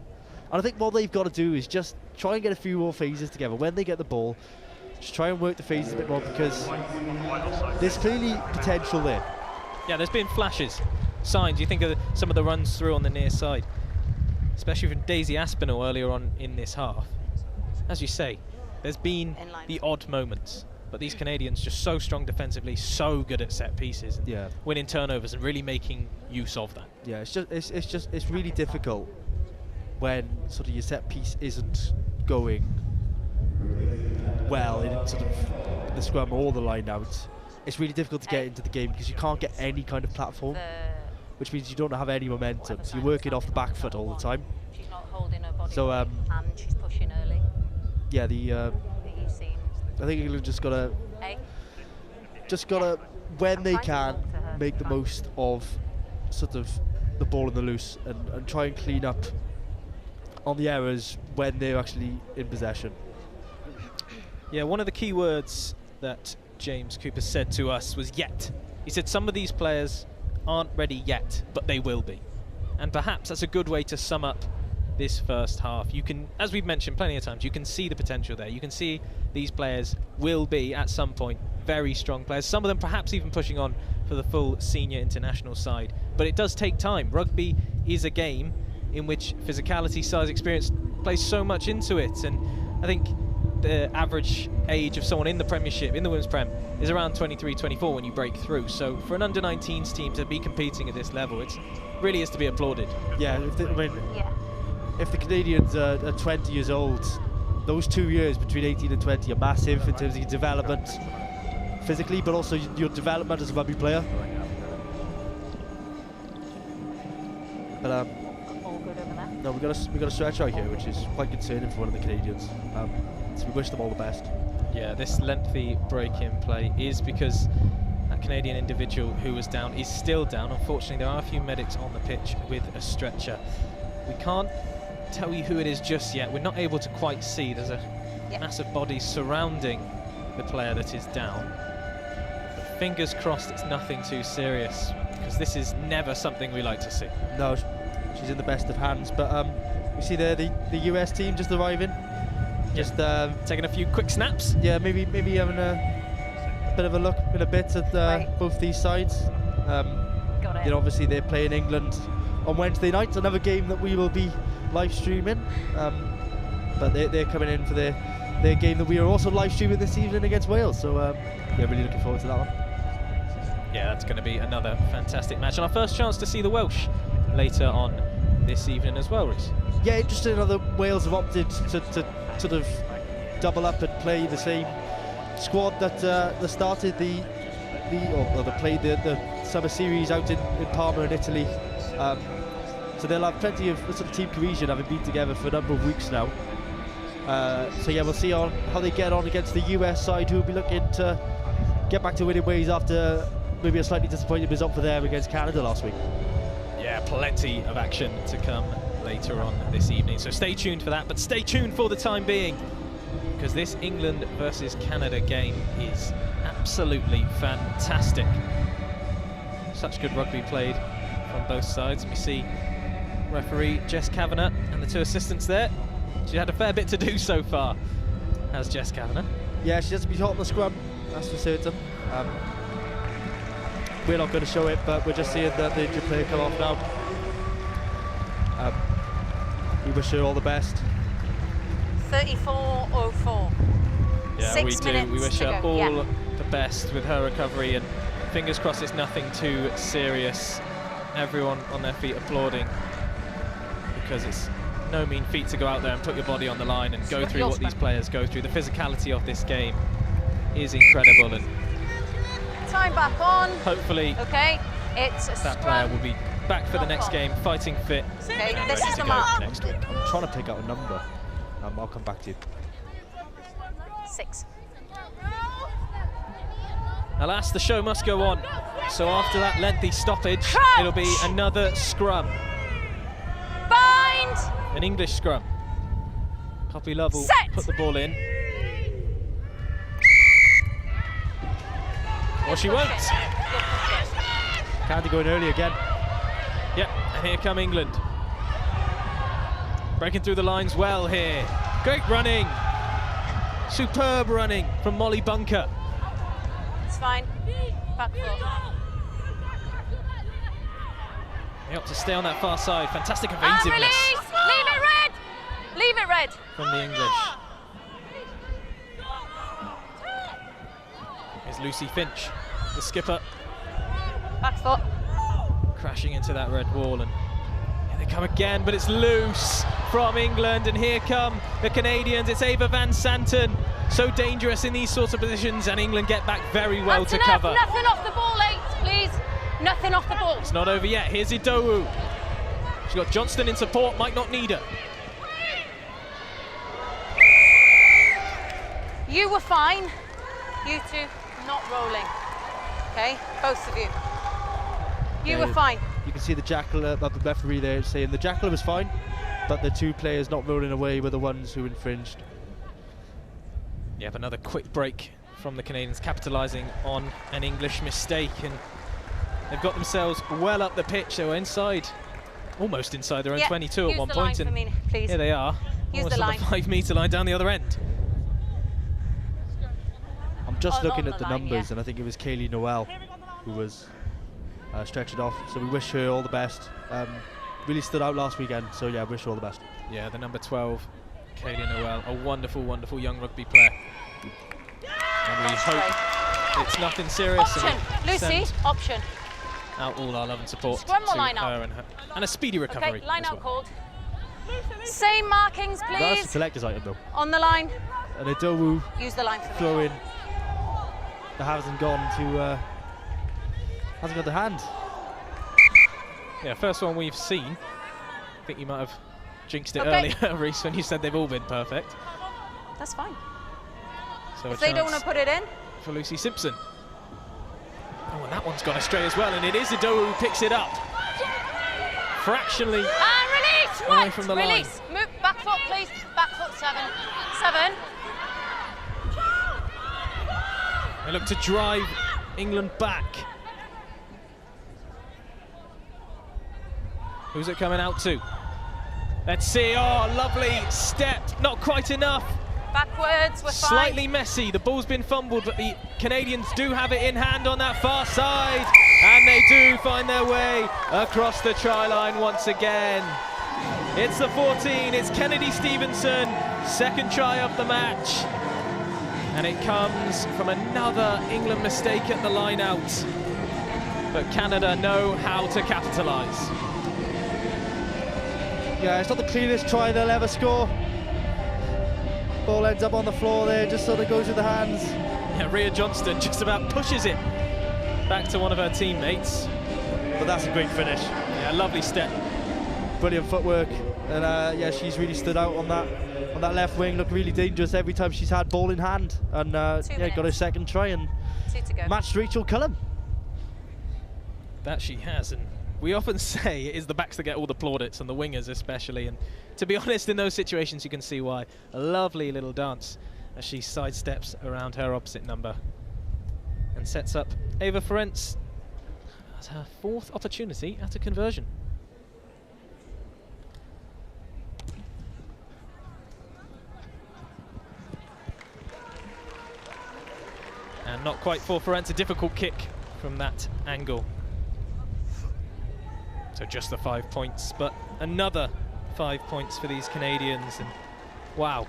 and I think what they've got to do is just try and get a few more phases together when they get the ball. Just try and work the phases a bit more, because there's clearly potential there. Yeah, there's been flashes, signs. You think of some of the runs through on the near side, especially from Daisy Aspinall earlier on in this half. As you say, there's been the odd moments, but these Canadians just so strong defensively, so good at set pieces, and Yeah. winning turnovers and really making use of that. Yeah, it's really difficult when sort of your set piece isn't going well in sort of the scrum or the line out. It's really difficult to get into the game because you can't get any kind of platform, which means you don't have any momentum. So you're working off the back foot all the time. She's not holding her body. So and she's pushing early. yeah, That you've seen. I think England just gotta Hey. when I'm they trying to can talk to her. make the most of sort of the ball in the loose and try and clean up on the errors when they're actually in possession. Yeah, one of the key words that James Cooper said to us was yet. He said some of these players aren't ready yet, but they will be. And perhaps that's a good way to sum up this first half. You can, as we've mentioned plenty of times, you can see the potential there. You can see these players will be, at some point, very strong players. Some of them perhaps even pushing on for the full senior international side. But it does take time. Rugby is a game in which physicality, size, experience plays so much into it. And I think the average age of someone in the Premiership, in the Women's Prem, is around 23, 24 when you break through. So for an under-19s team to be competing at this level, it really is to be applauded. Yeah, if the Canadians are 20 years old, those 2 years between 18 and 20 are massive in terms of your development physically, but also your development as a rugby player. But All good over there. no, we got a stretch out here, which is quite concerning for one of the Canadians. So we wish them all the best. Yeah, this lengthy break in play is because that Canadian individual who was down is still down. Unfortunately, there are a few medics on the pitch with a stretcher. We can't tell you who it is just yet. We're not able to quite see. There's a massive body surrounding the player that is down. But fingers crossed it's nothing too serious, because this is never something we like to see. No, she's in the best of hands. But we see there the US team just arriving. Just taking a few quick snaps. Yeah, maybe having a bit of a look in a bit at both these sides. Got it. Obviously they're playing England on Wednesday night, another game that we will be live streaming. But they're coming in for their game that we are also live streaming this evening against Wales. So yeah, really looking forward to that one. Yeah, that's going to be another fantastic match, and our first chance to see the Welsh later on this evening as well, Rhys. Yeah, interesting how the Wales have opted to sort of double up and play the same squad that started they played the summer series out in Parma in Italy. So they'll have plenty of sort of team cohesion, having been together for a number of weeks now. So yeah, we'll see how they get on against the US side, who will be looking to get back to winning ways after maybe a slightly disappointing result for them against Canada last week. Yeah, plenty of action to come later on this evening, so stay tuned for that, but stay tuned for the time being, because this England versus Canada game is absolutely fantastic. Such good rugby played from both sides. We see referee Jess Kavanagh and the two assistants there. She had a fair bit to do so far, has Jess Kavanagh. Yeah, she has to be hot on the scrum, that's for certain. We're not going to show it, but we're just seeing that the injured player come off now. We wish her all the best. 34:04. Yeah, 6 we do. minutes We wish to her go. all the best with her recovery, and fingers crossed it's nothing too serious. Everyone on their feet applauding, because it's no mean feat to go out there and put your body on the line and go through what these players go through. The physicality of this game is incredible, and Time back on. hopefully Okay, it's a that player scrum. will be back for the next game, fighting fit. Okay, and this ready is to the go mark. next week. I'm trying to pick out a number. I'll come back to you. 6. Alas, the show must go on. So after that lengthy stoppage, Crouch. it'll be another scrum, Bind. an English scrum. Poppy Love will Set. put the ball in. Or she won't. Candy going early again. Yep, and here come England. Breaking through the lines well here. Great running. Superb running from Molly Bunker. It's fine. Back foot. They ought to stay on that far side. Fantastic And evasiveness release. Leave it red. Leave it red. from the English. Here's Lucy Finch, the skipper, Back foot. crashing into that red wall, and here they come again, but it's loose from England, and here come the Canadians. It's Ava Van Santen, so dangerous in these sorts of positions, and England get back very well to Antoinette, cover. nothing off the ball, 8, please. Nothing off the ball. It's not over yet. Here's Idowu. She's got Johnston in support, might not need her. You were fine. You two not rolling. Okay, both of you. You Yeah, were fine. You can see the jackal, the referee there saying the jackal was fine, but the two players not rolling away were the ones who infringed. Yep, another quick break from the Canadians, capitalising on an English mistake, and they've got themselves well up the pitch. They were inside, almost inside their own Yeah, 22 at use one the point, line and for me, please. here they are, Use almost the on line. the 5 metre line down the other end. I'm just On looking the at the line, numbers, yeah. and I think it was Kaylee Noel who was stretched off. So we wish her all the best. Really stood out last weekend, so yeah, wish her all the best. Yeah, the number 12, Kaylee Noel, a wonderful, wonderful young rugby player. And we hope it's nothing serious. Option. And we Lucy, send option. out all our love and support Scrum or to line her out? and a speedy recovery. Okay, line as out well. called. Same markings, That's a please. collector's item though. On the line. And Idowu Use the line for me. throwing that hasn't gone to hand. Yeah, first one we've seen. I think you might have jinxed it Okay. earlier, Reece, when you said they've all been perfect. That's fine. So If a they don't chance want to put it in, for Lucy Simpson. Oh, and that one's gone astray as well, and it is Idowu who picks it up. Fractionally and release. away Right. from the Release. Move back foot, please. Back foot 7. 7. they look to drive England back. Who's it coming out to? Let's see. Oh, lovely step. Not quite enough. Backwards. We're fine. Slightly messy. The ball's been fumbled, but the Canadians do have it in hand on that far side. And they do find their way across the try line once again. It's the 14. It's Kennedy Stevenson. Second try of the match. And it comes from another England mistake at the line out. But Canada know how to capitalise. Yeah, it's not the cleanest try they'll ever score. Ball ends up on the floor there, just sort of goes with the hands. Yeah, Rhea Johnston just about pushes it back to one of her teammates. But that's a great finish. Yeah, lovely step. Brilliant footwork, and yeah, she's really stood out on that that left wing looked really dangerous every time she's had ball in hand, and yeah, got her second try and 2 to go. matched Rachel Cullen. That she has, and we often say it is the backs that get all the plaudits, and the wingers especially, and to be honest, in those situations you can see why. A lovely little dance as she sidesteps around her opposite number and sets up Ava Ferenc as her 4th opportunity at a conversion. And not quite for Ferenc, a difficult kick from that angle. So just the 5 points, but another 5 points for these Canadians. And wow,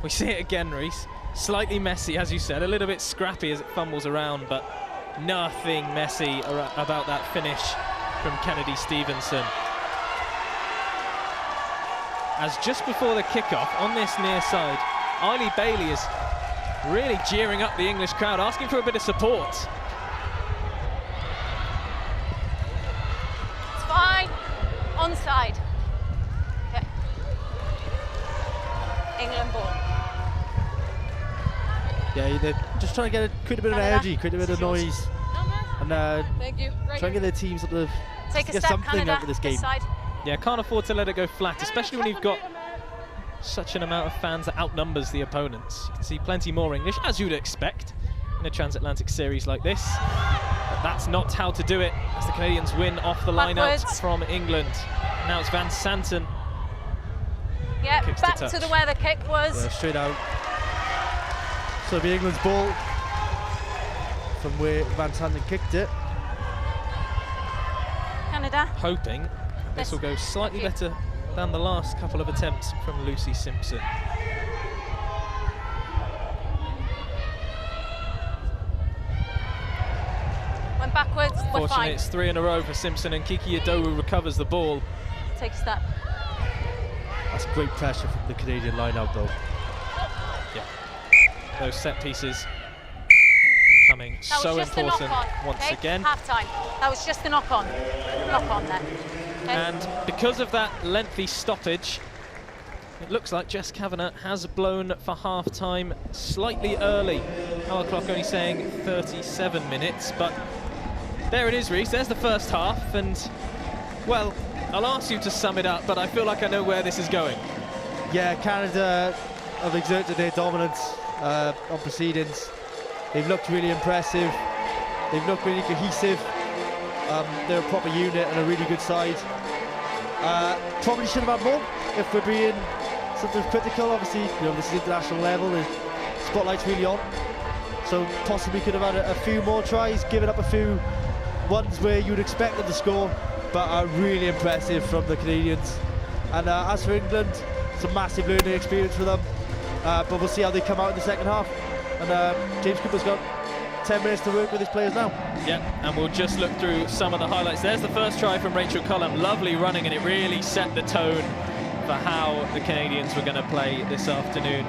we see it again, Reese. Slightly messy, as you said, a little bit scrappy as it fumbles around, but nothing messy about that finish from Kennedy Stevenson. As just before the kickoff, on this near side, Eiley Bailey is really jeering up the English crowd, asking for a bit of support. It's fine. Onside. Okay. England ball. Yeah, they're just trying to create a bit of energy, create a bit of noise, and Thank you. Right try and get their team sort of Take a get step, something Canada. out of this game. Side. Yeah, can't afford to let it go flat, especially when you've got such an amount of fans that outnumbers the opponents. You can see plenty more English, as you'd expect, in a transatlantic series like this. But that's not how to do it, as the Canadians win off the line-out from England. Now it's Van Santen. Yeah, Kicks back to to touch. where the kick was. Yeah, straight out. So it'll be England's ball from where Van Santen kicked it. Canada. Hoping this will go slightly better than the last couple of attempts from Lucy Simpson. Went backwards, we're Fortunately, fine. it's 3 in a row for Simpson, and Kiki Adowu recovers the ball. Take a step. That's great pressure from the Canadian line-out, though. Yeah, those set pieces coming That so was just a important knock-on. once Okay? again. Half time. That was just a knock-on. Knock-on there. Okay? And because of that lengthy stoppage, it looks like Jess Kavanagh has blown for half-time slightly early. Our clock only saying 37 minutes, but there it is, Reece. There's the first half, and, well, I'll ask you to sum it up, but I feel like I know where this is going. Yeah, Canada have exerted their dominance on proceedings. They've looked really impressive. They've looked really cohesive. They're a proper unit and a really good side. Probably should have had more if we're being sort of critical. Obviously, you know, this is international level. The spotlight's really on. So possibly could have had a few more tries, given up a few ones where you'd expect them to score, but really impressive from the Canadians. And as for England, it's a massive learning experience for them. But we'll see how they come out in the second half. And James Cooper's got 10 minutes to work with his players now. Yeah, and we'll just look through some of the highlights. There's the first try from Rachel Cullen. Lovely running, and it really set the tone for how the Canadians were going to play this afternoon.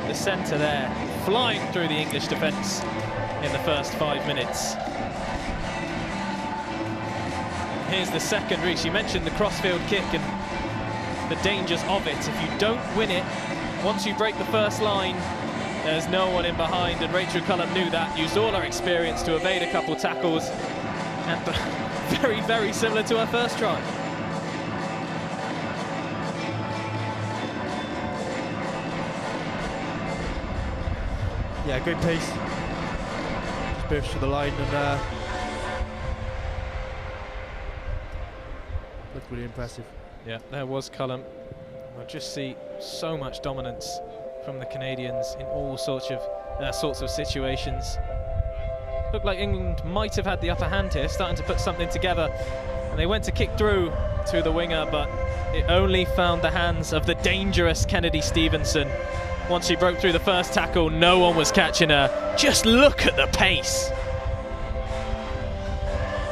The centre there, flying through the English defence in the first 5 minutes. Here's the second, Reece. You mentioned the crossfield kick and the dangers of it. If you don't win it, once you break the first line, there's no one in behind, and Rachel Cullen knew that, used all her experience to evade a couple tackles, and very, very similar to her first try. Yeah, great pace. Just burst through the line and looked really impressive. Yeah, there was Cullen. I just see so much dominance from the Canadians in all sorts of situations. Looked like England might have had the upper hand here, starting to put something together. And they went to kick through to the winger, but it only found the hands of the dangerous Kennedy Stevenson. Once she broke through the first tackle, no one was catching her. Just look at the pace.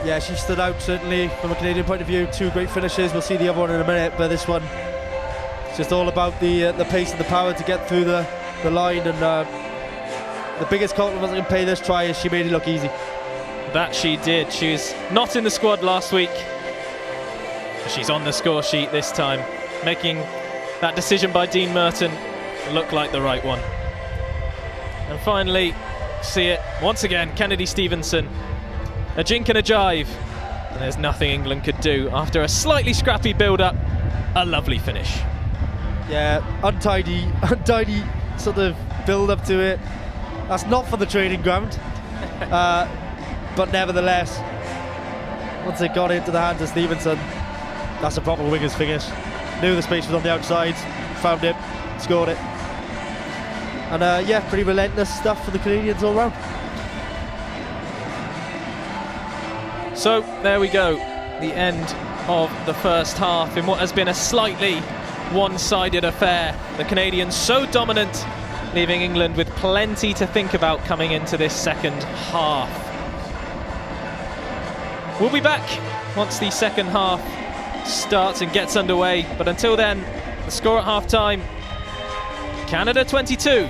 Yeah, she stood out certainly from a Canadian point of view. 2 great finishes. We'll see the other one in a minute, but this one, it's just all about the pace and the power to get through the line. And the biggest compliment I can pay this try is she made it look easy. That she did. She was not in the squad last week. She's on the score sheet this time, making that decision by Dean Merton look like the right one. And finally, see it once again, Kennedy Stevenson. A jink and a jive. And there's nothing England could do. After a slightly scrappy build-up, a lovely finish. Yeah, untidy sort of build-up to it. That's not for the training ground. But nevertheless, once it got into the hands of Stevenson, that's a proper winger's finish. Knew the space was on the outside, found it, scored it. And yeah, pretty relentless stuff for the Canadians all round. So there we go, the end of the first half in what has been a slightly one-sided affair. The Canadians so dominant, leaving England with plenty to think about coming into this second half. We'll be back once the second half starts and gets underway, but until then, the score at half-time, Canada 22,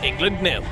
England 0.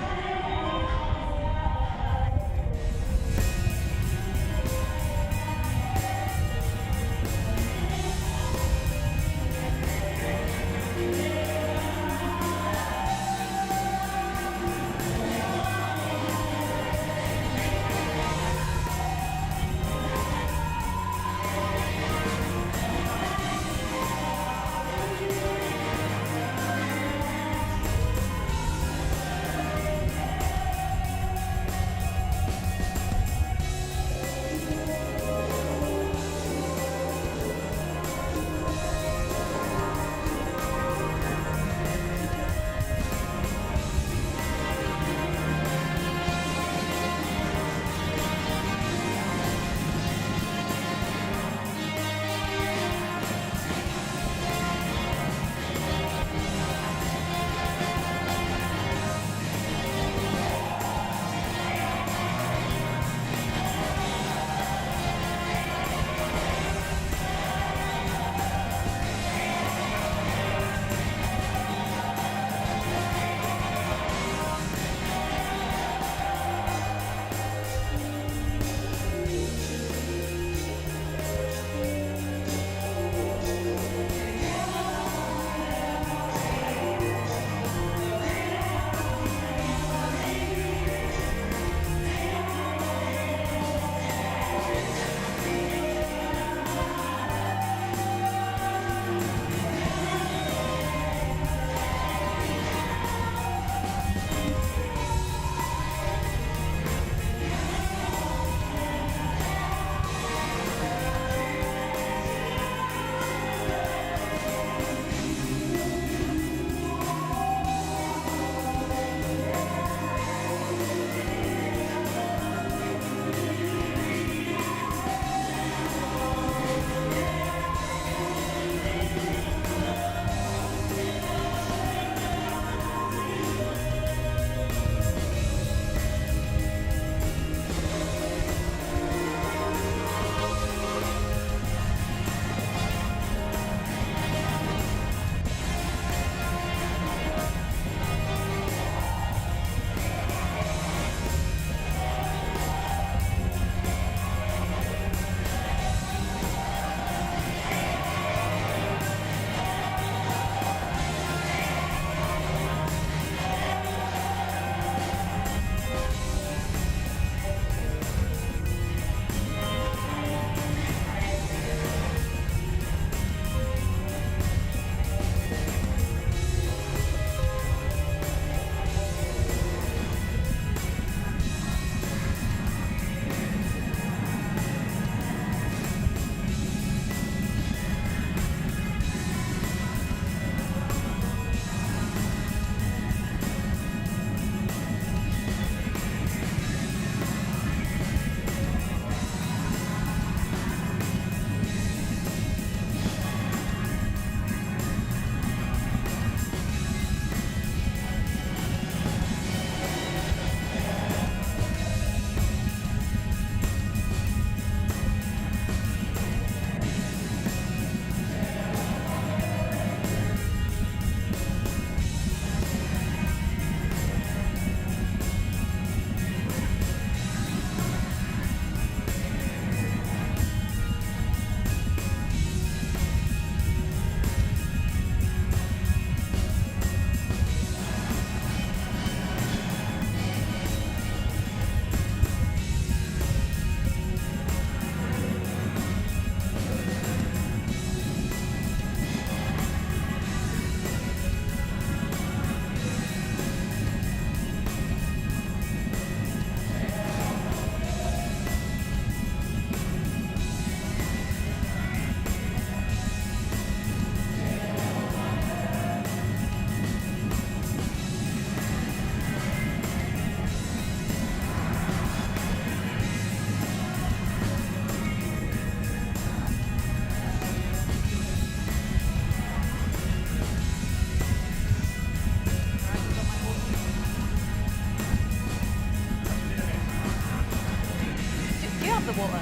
have the water.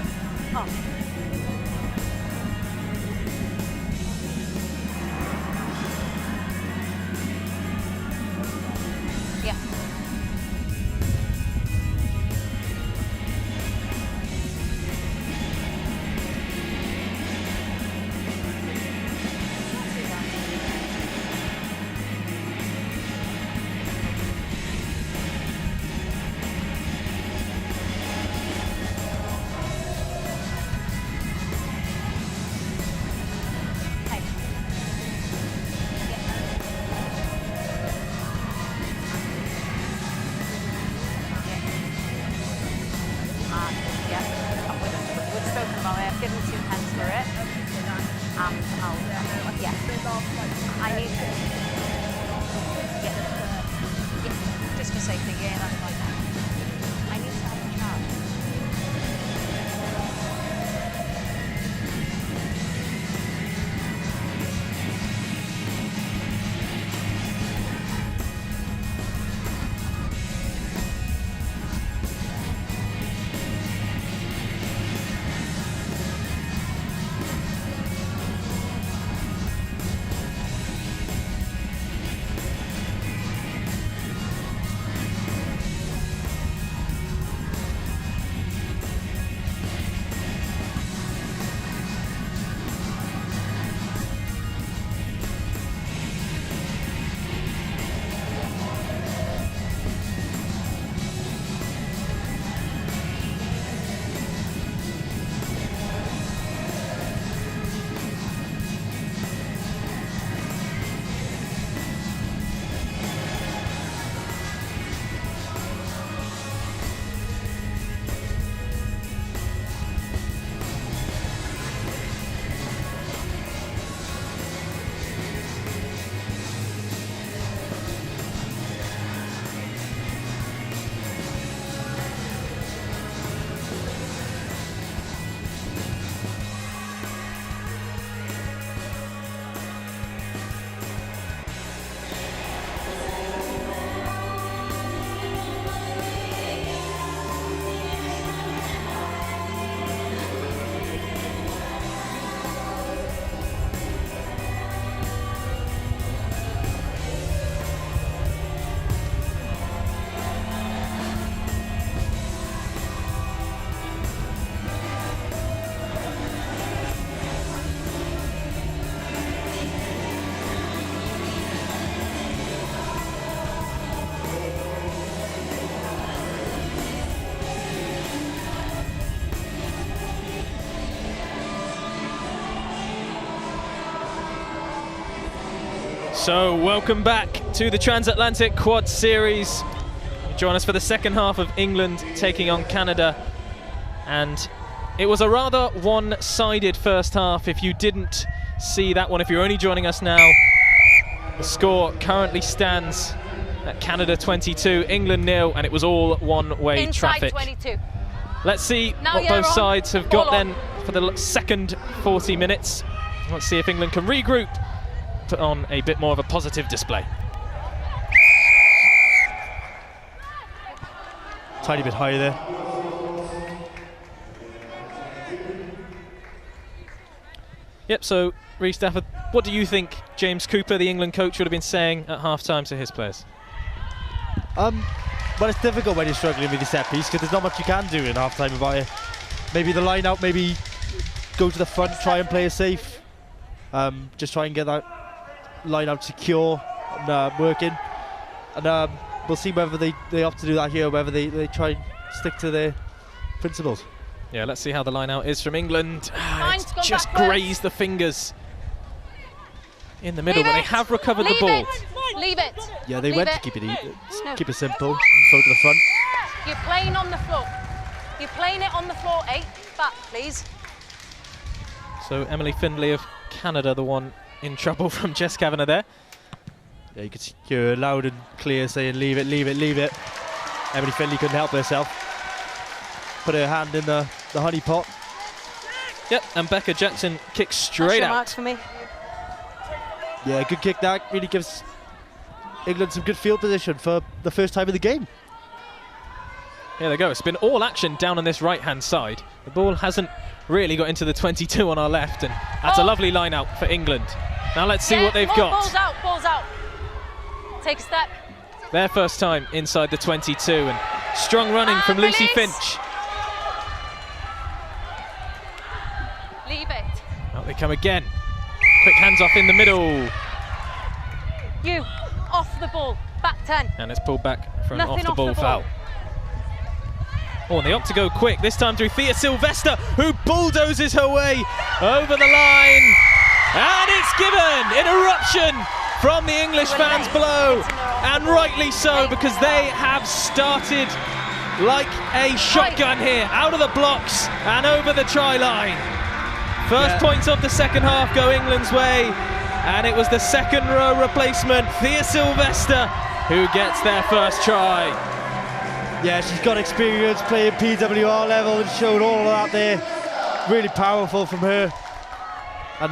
Oh. Yeah. Give them 2 pence for it. Yeah. I need to. Yeah. Just for safety, yeah, that's fine. I need to have a chat. So, welcome back to the Transatlantic Quad Series. Join us for the second half of England taking on Canada. And it was a rather one-sided first half. If you didn't see that one, if you're only joining us now, the score currently stands at Canada 22, England 0, and it was all one-way traffic. 22. Let's see Now what both on. sides have got All on. then for the second 40 minutes. Let's see if England can regroup, put on a bit more of a positive display. Tiny bit higher there. Yep, so Rhys Stafford, what do you think James Cooper, the England coach, would have been saying at half-time to his players? Well, it's difficult when you're struggling with your set piece because there's not much you can do in half-time about it. Maybe the line out, maybe go to the front, try and play it safe. Just try and get that line out secure and working. And we'll see whether they opt to do that here, whether they try and stick to their principles. Yeah, let's see how the line out is from England. Mine's It's gone just backwards. grazed the fingers in the middle, Leave but they it. have recovered Leave the ball. It. Leave it. Yeah, they Leave went it. to keep it No. keep it simple and throw to the front. You're playing on the floor. You're playing it on the floor, 8. Back, please. So Emily Findlay of Canada, the one in trouble from Jess Kavanagh there. Yeah, you could hear her loud and clear saying, leave it, leave it, leave it. Emily Findlay couldn't help herself. Put her hand in the honey pot. Yep, and Becca Jackson kicks That's straight your out. marks for me. Yeah, good kick that. Really gives England some good field position for the first time in the game. Here they go. It's been all action down on this right-hand side. The ball hasn't really got into the 22 on our left, and that's a lovely line out for England. Now let's see what they've got. Balls out, balls out. Take a step. Their first time inside the 22, and strong running from Lucy Finch. Leave it. Out they come again. Quick hands off in the middle. You, off the ball, back 10. And it's pulled back for an Nothing off the ball foul. Oh, and they opt to go quick, this time through Thea Sylvester, who bulldozes her way over the line. And it's given an eruption from the English fans below. And rightly so, because they have started like a shotgun here, out of the blocks and over the try line. First points of the second half go England's way. And it was the second row replacement, Thea Sylvester, who gets their first try. Yeah, she's got experience playing PWR level and showed all of that there. Really powerful from her. And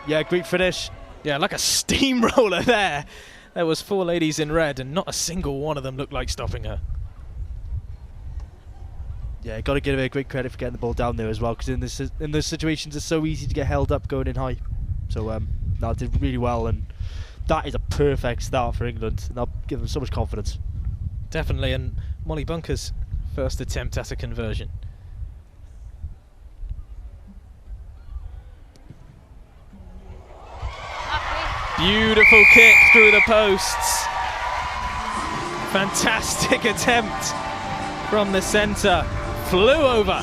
yeah, great finish. Yeah, like a steamroller there. There was 4 ladies in red and not a single one of them looked like stopping her. Yeah, got to give her great credit for getting the ball down there as well, because in those situations it's so easy to get held up going in high. So no, did really well, and that is a perfect start for England. And that'll give them so much confidence. Definitely, and Molly Bunker's first attempt at a conversion. Beautiful kick through the posts. Fantastic attempt from the centre. Flew over.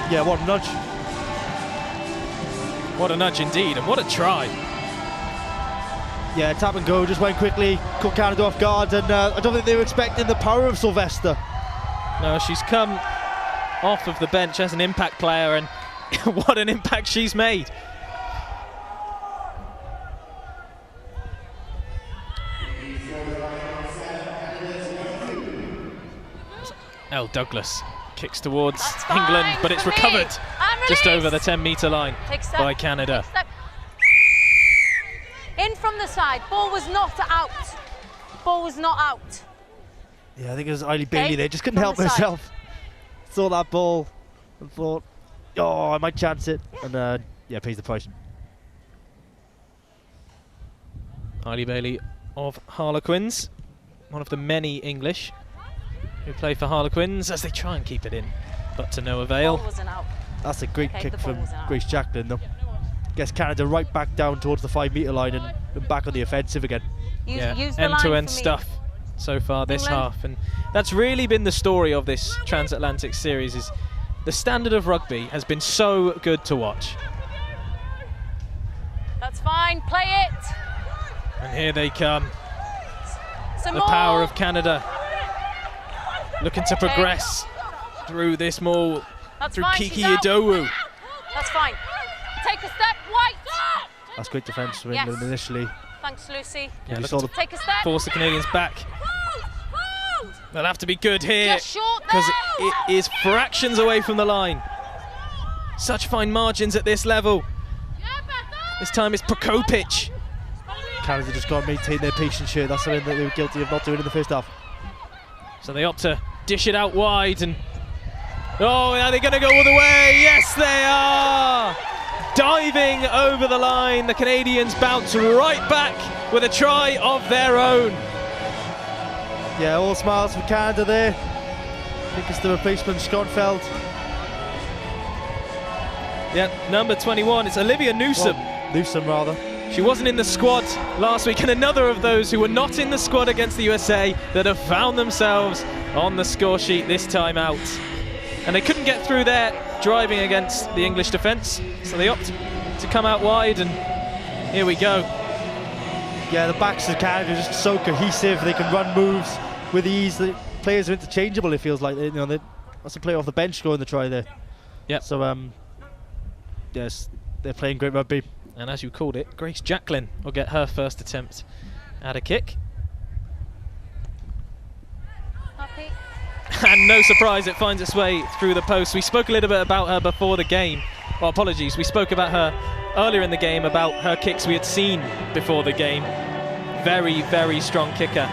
Yeah, what a nudge. What a nudge indeed, and what a try. Yeah, tap and go, just went quickly, caught Canada off guard, and I don't think they were expecting the power of Sylvester. No, she's come off of the bench as an impact player, and what an impact she's made. Elle Douglas kicks towards England, but it's recovered just over the 10-metre line by Canada. In from the side, ball was not out. Ball was not out. Yeah, I think it was Eiley Bailey there, just couldn't help herself. Saw that ball and thought, oh, I might chance it, and yeah, pays the price. Eiley Bailey of Harlequins, one of the many English who play for Harlequins as they try and keep it in, but to no avail. Ball wasn't out. That's a great kick from Grace Jacqueline, though. Gets Canada right back down towards the 5-metre line and back on the offensive again. Yeah, end-to-end stuff so far this half, and that's really been the story of this transatlantic series. Is the standard of rugby has been so good to watch. That's fine, play it. And here they come. Some the more. Power of Canada looking to progress through this maul. That's through fine, Kiki she's out. Idowu. That's fine. Take a step, White. That's great defence from England initially. Thanks, Lucy. Yeah, take a step. Force the Canadians back. They'll have to be good here because it is fractions away from the line. Such fine margins at this level. This time it's Prokopic. Canada just got to maintain their patience here. That's something that they were guilty of not doing in the first half. So they opt to dish it out wide, and oh, are they going to go all the way? Yes, they are! Diving over the line, the Canadians bounce right back with a try of their own. Yeah, all smiles for Canada there. I think it's the replacement, Schonfeld. Yeah, number 21, it's Olivia Newsome. Well, Newsome, rather. She wasn't in the squad last week, and another of those who were not in the squad against the USA that have found themselves on the score sheet this time out. And they couldn't get through there driving against the English defence, so they opt to come out wide, and here we go. Yeah, the backs of Canada are just so cohesive. They can run moves with ease. The players are interchangeable, it feels like. That's a player off the bench scoring the try there. Yep. So, yes, they're playing great rugby. And as you called it, Grace Jacqueline will get her first attempt at a kick. Happy. And no surprise, it finds its way through the post. We spoke a little bit about her before the game. Well, apologies, we spoke about her earlier in the game, about her kicks we had seen before the game. Very, very strong kicker.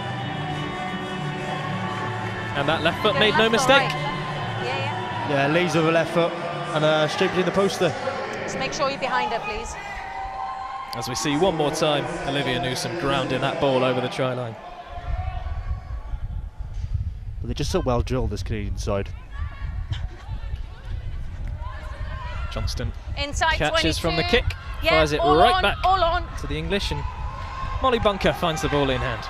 And that left foot Go made no left or mistake. right? Yeah, Yeah, lays over left foot and straight between the post there. yeah. Just make sure you're behind her, please. As we see one more time, Olivia Newsom grounding that ball over the try line. But they're just so well drilled, this Canadian side. Johnston Inside catches 22. from the kick, Yeah, fires it all right on, back all on. to the English, and Molly Bunker finds the ball in hand.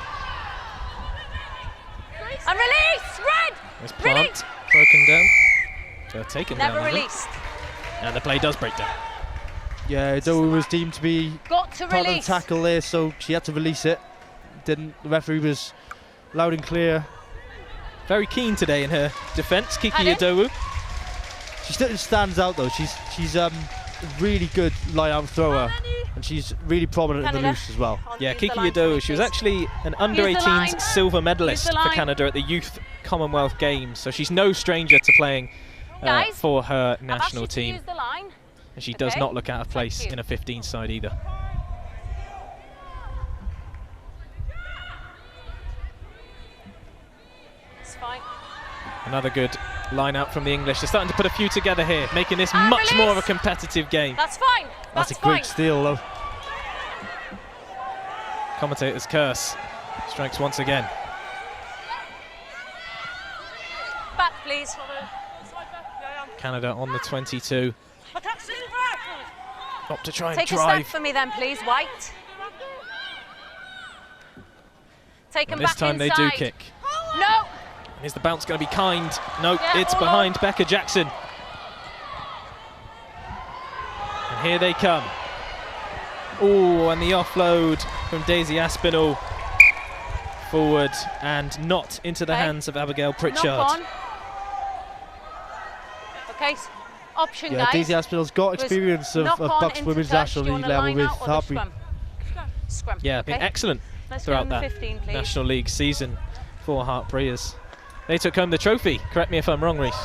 And release, red. There's Really? Plant broken down, taken Never down, even. released. And the play does break down. Yeah, Doe was deemed to be Got to part of the release. tackle there, so she had to release it. Didn't. The referee was loud and clear. Very keen today in her defence, Kiki Had it. Adowu. She still stands out though. She's a really good line-out thrower, and she's really prominent in the Canada. loose as well. Yeah, Use the Kiki line for me, Adowu. She was please. actually an under Use the line. 18s silver medalist Use the for line. Canada at the Youth Commonwealth Games, so she's no stranger to playing Guys, for her I've asked national you to team. use the line. And she does Okay. not look out of place Thank you. in a 15 side either. It's fine. Another good line out from the English. They're starting to put a few together here, making this And much more of a release. competitive game. That's fine. That's a fine. great steal though. Commentator's curse strikes once again. Back, please. Canada on the 22. Up to try and Take a drive. step for me then, please, White. Take And them this back time inside. they do kick. No. Is the bounce going to be kind? No, Yeah, it's all behind Becca Jackson. And here they come. Oh, and the offload from Daisy Aspinall forward and not into the Okay. hands of Abigail Knock Pritchard. on. Okay, option, Yeah, guys. Daisy Aspinall's got was experience of knock on Bucks into Women's touch. National Do you League want a level line with out or the Hartbury. Scrum. Yeah, been okay. excellent Let's go throughout number that 15, please. National League season for Hartbury as they took home the trophy. Correct me if I'm wrong, Reese.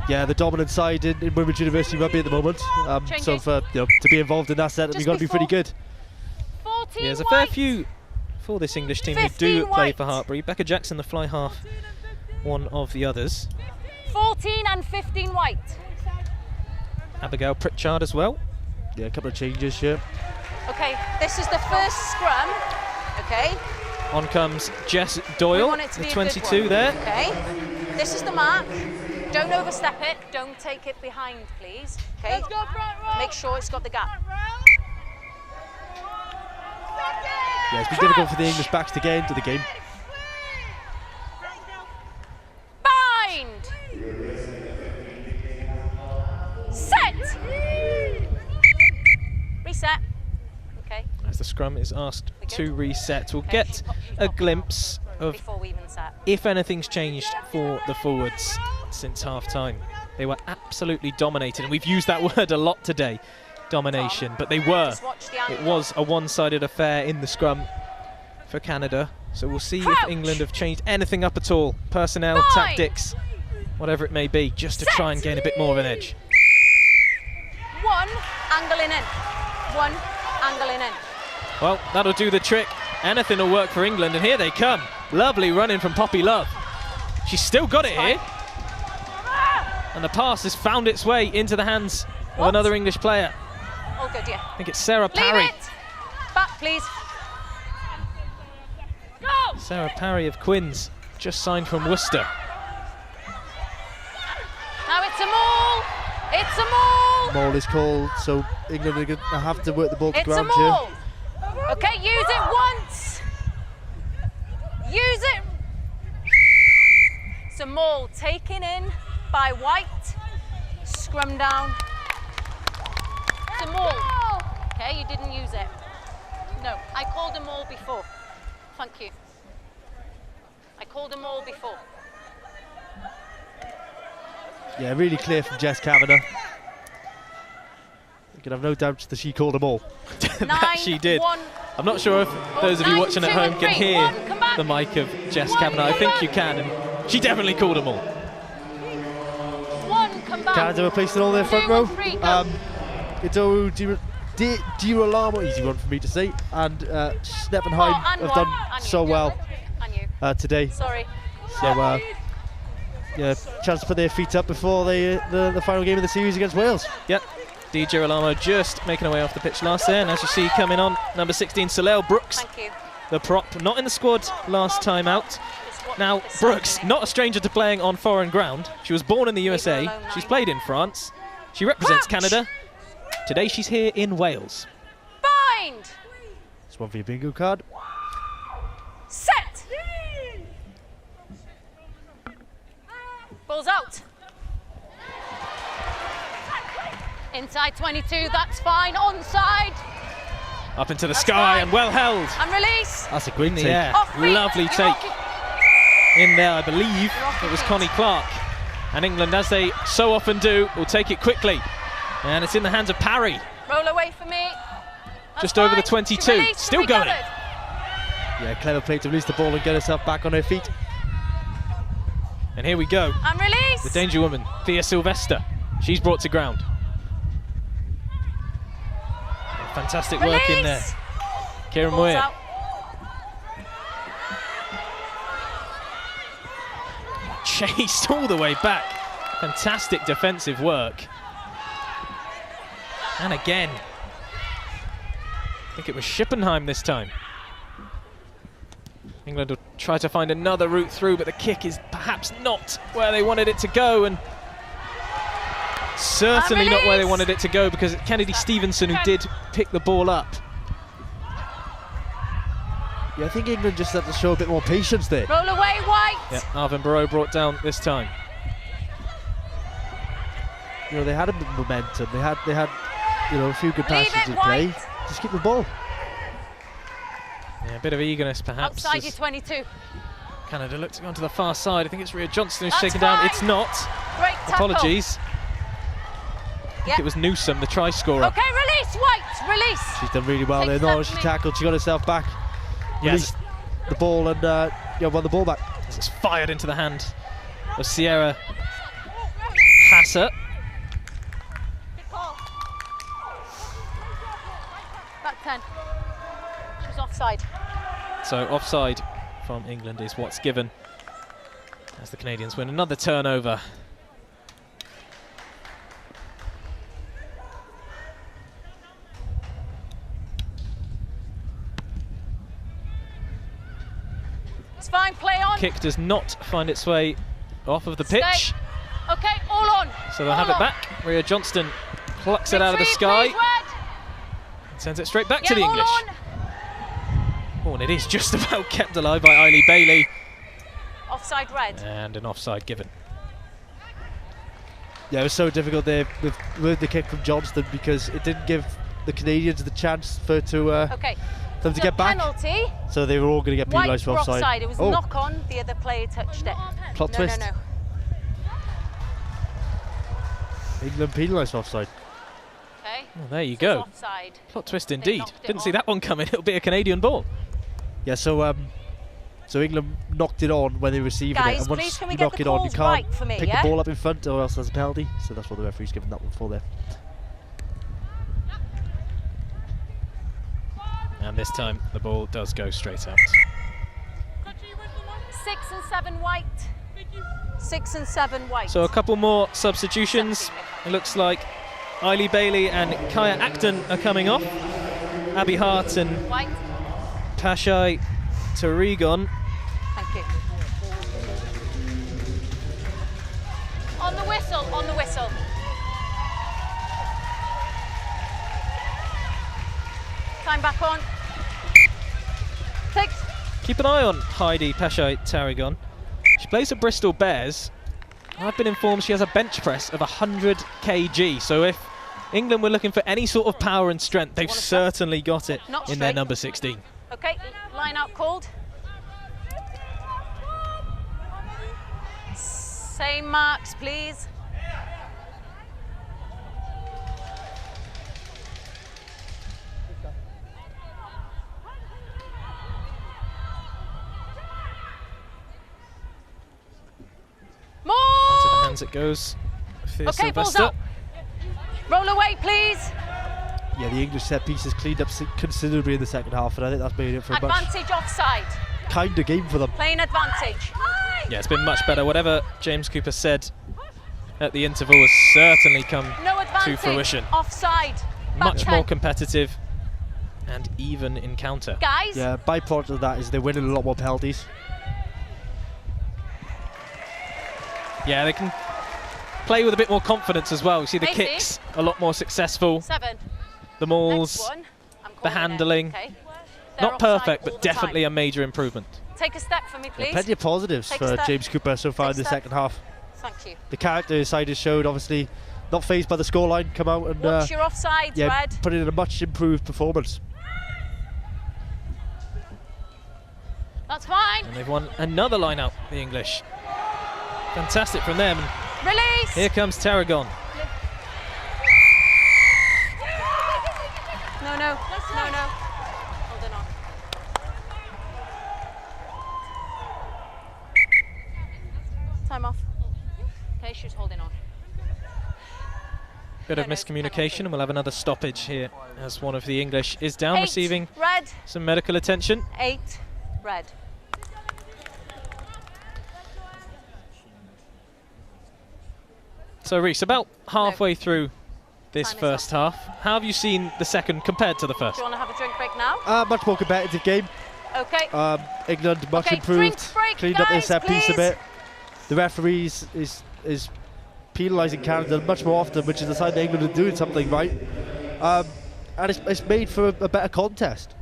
Yeah, the dominant side in Women's University Rugby at the moment. Change So it. for to be involved in that set, Just you've got to be pretty before. good. 14 Yeah, there's a fair White. few for this English team who 15 do play White. for Hartbury. Becca Jackson, the fly half, one of the others. 14 and 15 White. Abigail Pritchard as well. Yeah, a couple of changes here. Okay, this is the first scrum. Okay. On comes Jess We Doyle, want it to the be a 22 good one. there. Okay. This is the mark. Don't overstep it. Don't take it behind, please. Okay. Make sure it's got the gap. Yeah, it's been difficult for the English backs to get into the game. Bind. Set. Reset. Okay. As the scrum is asked We good? to reset. We'll Okay. get a glimpse of Before we even set. if anything's changed for the forwards since half time. They were absolutely dominated, and we've used that word a lot today, domination, but they were. Just watch the It angle. was a one-sided affair in the scrum for Canada, so we'll see Crouch. if England have changed anything up at all, personnel, Bind. tactics, whatever it may be, just to try and gain a bit more of an edge. One angling in. One angling in. Well, that'll do the trick. Anything will work for England, and here they come. Lovely running from Poppy Love. She's still got it here. And the pass has found its way into the hands of What? another English player. All good, yeah. I think it's Sarah Leave Parry. it. Back, please. Go. Sarah Parry of Quinns, just signed from Worcester. Now it's a maul. It's a maul. Maul is called, so England are going to have to work the ball to It's a ground here. maul. Okay, use it once. Use it. It's a maul taken in by White. Scrum down. It's a maul. Okay, you didn't use it. No, I called a maul before. Thank you. I called a maul before. Yeah, really clear from Jess Kavanagh. You can have no doubt that she called them all. That she did. 9-1. I'm not sure if those of you 9, watching at 2 home and can 3. hear One, come back. the mic of Jess One, Kavanagh. I come think back. you can, and she definitely called them all. One, come back. Canada were placed in all their front 2 row. and 3, go. Ido Girolamo, easy one for me to say, and Sneppenheim Oh, and have one. done And so you. well. And today. Sorry. So, yeah, chance to put their feet up before the final game of the series against Wales. Yep. DJ Alamo just making her way off the pitch last there, and as you see coming on, number 16, Solel Brooks, Thank you. the prop, not in the squad last time out. Now, Brooks, not a stranger to playing on foreign ground. She was born in the USA. She's played in France. She represents Canada. Today she's here in Wales. Bind! This one for your bingo card. Set! Ball's out. Inside 22, that's fine. Onside. Up into the That's sky fine. and well held. And release. That's a great In the take. air. Off feet. Lovely You're take. off- In there, I believe off it your was feet. Connie Clark. And England, as they so often do, will take it quickly. And it's in the hands of Parry. Roll away for me. That's Just over the fine. 22. Release, Still we going. got it. Yeah, clever play to release the ball and get herself back on her feet. And here we go. And release. The danger woman, Thea Sylvester. She's brought to ground. Fantastic work in there. Release. Kieran Ball's Weir. out. Chased all the way back. Fantastic defensive work. And again. I think it was Schippenheim this time. England will try to find another route through, but the kick is perhaps not where they wanted it to go, and certainly not where they wanted it to go, because it's Kennedy Stevenson who did pick the ball up. Yeah, I think England just had to show a bit more patience there. Roll away, White. Yeah, Arvin Barreau brought down this time. You know, they had a bit of momentum. They had, you know, a few good Leave passes it, in play. White. Just keep the ball. Yeah, a bit of eagerness perhaps. Outside as you 22. Canada looks to go onto the far side. I think it's Rhea Johnston who's That's taken down. fine. It's not. Great tackle. Apologies. I think Yep. it was Newsome, the try scorer. Okay, release, White. Release. She's done really well Takes there. No, that she for me. tackled. She got herself back. Yes. Released the ball and won the ball back. It's fired into the hand of Sierra Hasser. Good call. Back 10. She's offside. So offside from England is what's given as the Canadians win another turnover. It's fine, play on. Kick does not find its way off of the Stay. pitch, Okay, all on. so they'll All have it on. back. Rhea Johnston plucks it out of the Retrieve, sky please, Red. and sends it straight back Yeah, to the all English. on. Oh, and it is just about kept alive by Eiley Bailey, Offside, Red. and an offside given. Yeah, it was so difficult there with the kick from Johnston because it didn't give the Canadians the chance for Okay. them to So get back. penalty. So they were all going to get White penalised for for offside. offside. It was Oh, knock on. The other player touched it. plot No, twist. no, no. England penalised for offside. Okay. Well, there you It's go. offside. Plot twist indeed. knocked it Didn't see on. that one coming. It'll be a Canadian ball. Yeah, so England knocked it on when they were receiving it, Guys, and once please can we you get knock the it on, you calls can't right for me, pick yeah? the ball up in front, or else there's a penalty. So that's what the referee's given that one for there. And this time the ball does go straight out. 6 and 7 White. 6 and 7 White. So a couple more substitutions. It looks like Eiley Bailey and Kaya Acton are coming off. Abby Hart and White. Pashai Tarigon. Thank you. On the whistle, on the whistle. Time back on. 6. Keep an eye on Heidi Pashai Tarigon. She plays at Bristol Bears. I've been informed she has a bench press of 100 kg. So if England were looking for any sort of power and strength, they've certainly got it Not in their straight. number 16. Okay, line out called. Same marks, please. More! Into the hands it goes. Thea Okay, ball's Sylvester. up. Roll away, please. Yeah, the English set pieces cleaned up considerably in the second half, and I think that's made it for a much. Advantage offside. kind of game for them. Playing advantage. Yeah, it's been much better. Whatever James Cooper said at the interval has certainly come No to advantage. fruition. Offside. Back Much 10. more competitive and even encounter. Guys. Yeah, byproduct of that is they're winning a lot more penalties. Yeah, they can play with a bit more confidence as well. You see the Macy. kicks a lot more successful. 7. The Next mauls, one. I'm the calling it, handling. okay? They're not offside perfect, all but the definitely time. a major improvement. Take a step for me, please. Plenty of positives Take a for step. James Cooper so far Take in the a step. second half. Thank you. The character his side has showed, obviously not fazed by the scoreline, come out and Watch your offsides, yeah, Red. put in a much improved performance. That's fine. And they've won another line out, the English. Fantastic from them. Release. Here comes Tarragon. No, no, no, no. Holding on. Time off. Okay, she's holding on. Bit of No, no, it's miscommunication, penalty. and we'll have another stoppage here as one of the English is down, 8. receiving Red. some medical attention. 8. Red. So, Reece, about halfway through this Time is first half, how have you seen the second compared to the first? Do you want to have a drink break now? Much more competitive game. Okay. England much Okay, improved, drinks break, cleaned up their guys, set piece a please. bit. The referees is penalising Canada much more often, which is a sign that England are doing something right. And it's made for a better contest.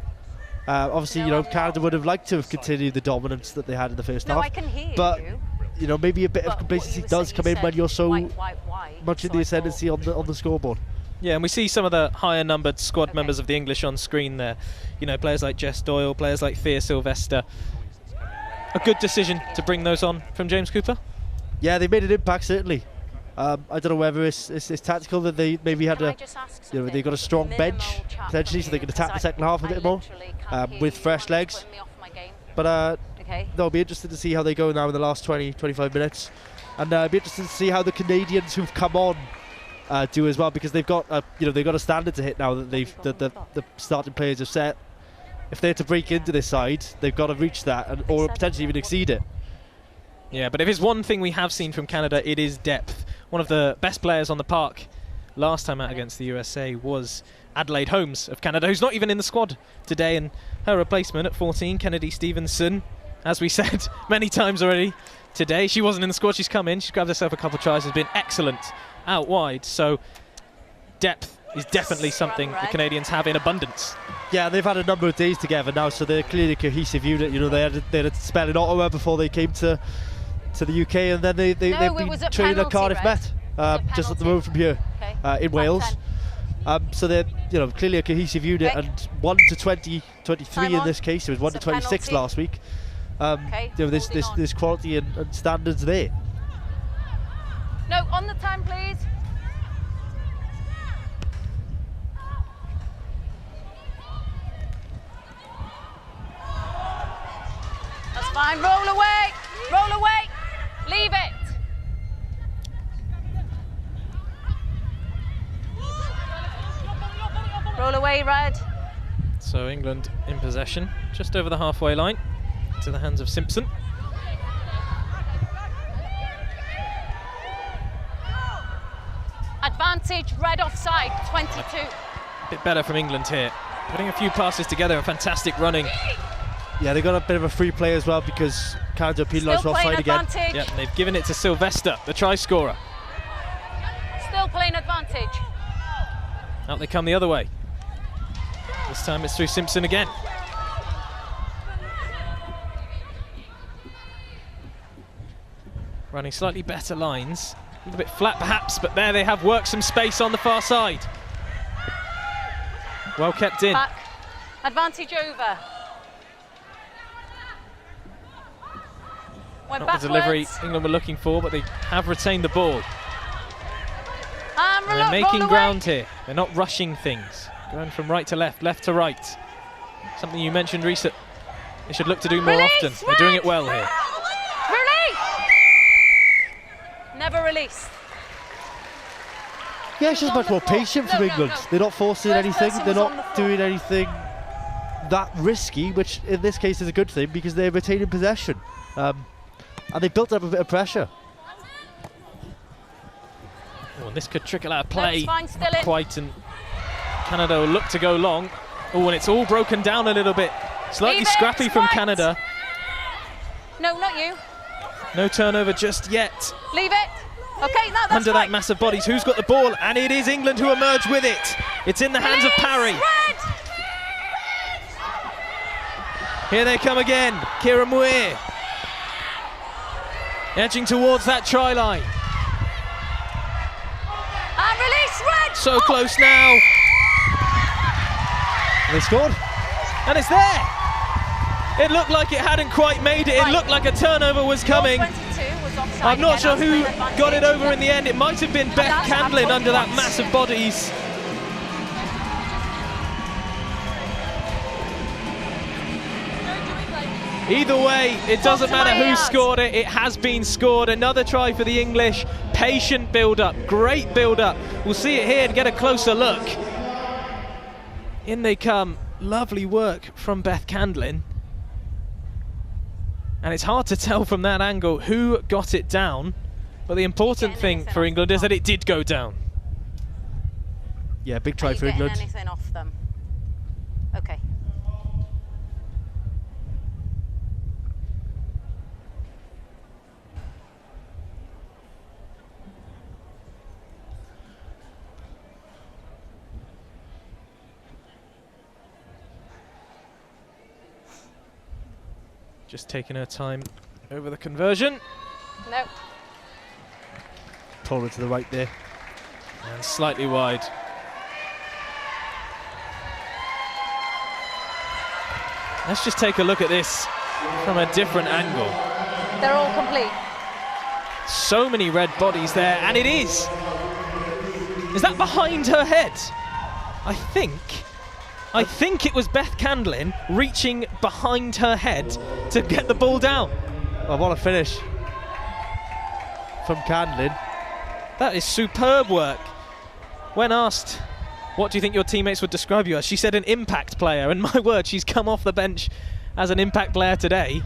Obviously, Canada would have liked to have continued the dominance that they had in the first No, half. I can hear but you. Maybe a bit But of what complacency you were does saying, come you in when said, you're so why? much in So the I ascendancy thought- on the scoreboard. Yeah, and we see some of the higher numbered squad Okay. members of the English on screen there. Players like Jess Doyle, players like Thea Sylvester. A good decision to bring those on from James Cooper? Yeah, they made an impact, certainly. I don't know whether it's tactical that they maybe had Can I a, just ask they've got a something? strong Minimal bench chat potentially, from so they you, can attack the because second half a I bit more literally can't hear with you. fresh You wanna legs. put me off my game. But Okay. they'll be interested to see how they go now in the last 20-25 minutes, and be interested to see how the Canadians who've come on do as well, because they've got they've got a standard to hit now that the starting players have set. If they're to break into this side, they've got to reach that or potentially even exceed it. Yeah, but if it's one thing we have seen from Canada, it is depth. One of the best players on the park last time out against the USA was Adelaide Holmes of Canada, who's not even in the squad today, and her replacement at 14, Kennedy Stevenson, as we said many times already today, she wasn't in the squad, she's come in, she's grabbed herself a couple of tries, has been excellent out wide, so depth is definitely something the Canadians have in abundance. Yeah, they've had a number of days together now, so they're clearly a cohesive unit. They had a spell in Ottawa before they came to the UK, and then they've it been was a training at penalty, Cardiff Red. Met, It was a just up the penalty. road from here, Okay. in Back Wales. 10. So they're clearly a cohesive unit, Okay. and 1 to 20, 23 Time in on. this case. It was 1 to It's a 26 penalty. last week. Okay, holding on. There's quality and standards there. No, on the time, please. That's fine. Roll away. Roll away. Leave it. Roll away, Red. So England in possession, just over the halfway line, to the hands of Simpson. Advantage, Red offside, 22. Bit better from England here, putting a few passes together and fantastic running. Yeah, they got a bit of a free play as well because Canada penalised Still for playing offside again. advantage. Yep, and they've given it to Sylvester, the try scorer. Still playing advantage. Out they come the other way. This time it's through Simpson again. Running slightly better lines. A little bit flat perhaps, but there they have worked some space on the far side. Well kept in. Back. Advantage over. Went Not the delivery backwards. England were looking for, but they have retained the ball. And And they're making ground here. They're not rushing things. Going from right to left, left to right. Something you mentioned, Reece, that they should look to do more Release, often. They're doing it Red. well here. Release! Never released. Yeah, it's just on much the more floor. patient No, from no, England. no. They're not forcing First anything. person They're was on the not floor. doing anything that risky, which in this case is a good thing because they're retaining possession. And they built up a bit of pressure. Oh, and this could trickle out of play. No, it's fine, still in. Quite, and Canada will look to go long. Oh, and it's all broken down a little bit. Slightly Leave it, scrappy from right. Canada. No, not you. No turnover just yet. Leave it. Okay, no, that's Under right. that mass of bodies, who's got the ball? And it is England who emerge with it. It's in the hands of Parry. Red. Here they come again. Kira Muir edging towards that try line. And release red. So close now. They scored. And it's there. It looked like it hadn't quite made it. It looked like a turnover was coming. 22 was offside I'm not again, sure that's who playing advantage. got it over in the end. It might have been Beth That's Candlin absolutely under that right. mass of bodies. Either way, it doesn't matter who scored it. It has been scored. Another try for the English. Patient build-up, great build-up. We'll see it here and get a closer look. In they come. Lovely work from Beth Candlin. And it's hard to tell from that angle who got it down. But the important thing for England is that it did go down. Yeah, big Are try you for getting England. anything off them? Okay. Just taking her time over the conversion. No. Pull it to the right there. And slightly wide. Let's just take a look at this from a different angle. They're all complete. So many red bodies there, and it is. Is that behind her head? I think it was Beth Candlin reaching behind her head to get the ball down. I want to finish from Candlin. That is superb work. When asked, what do you think your teammates would describe you as? She said an impact player, and my word, she's come off the bench as an impact player today,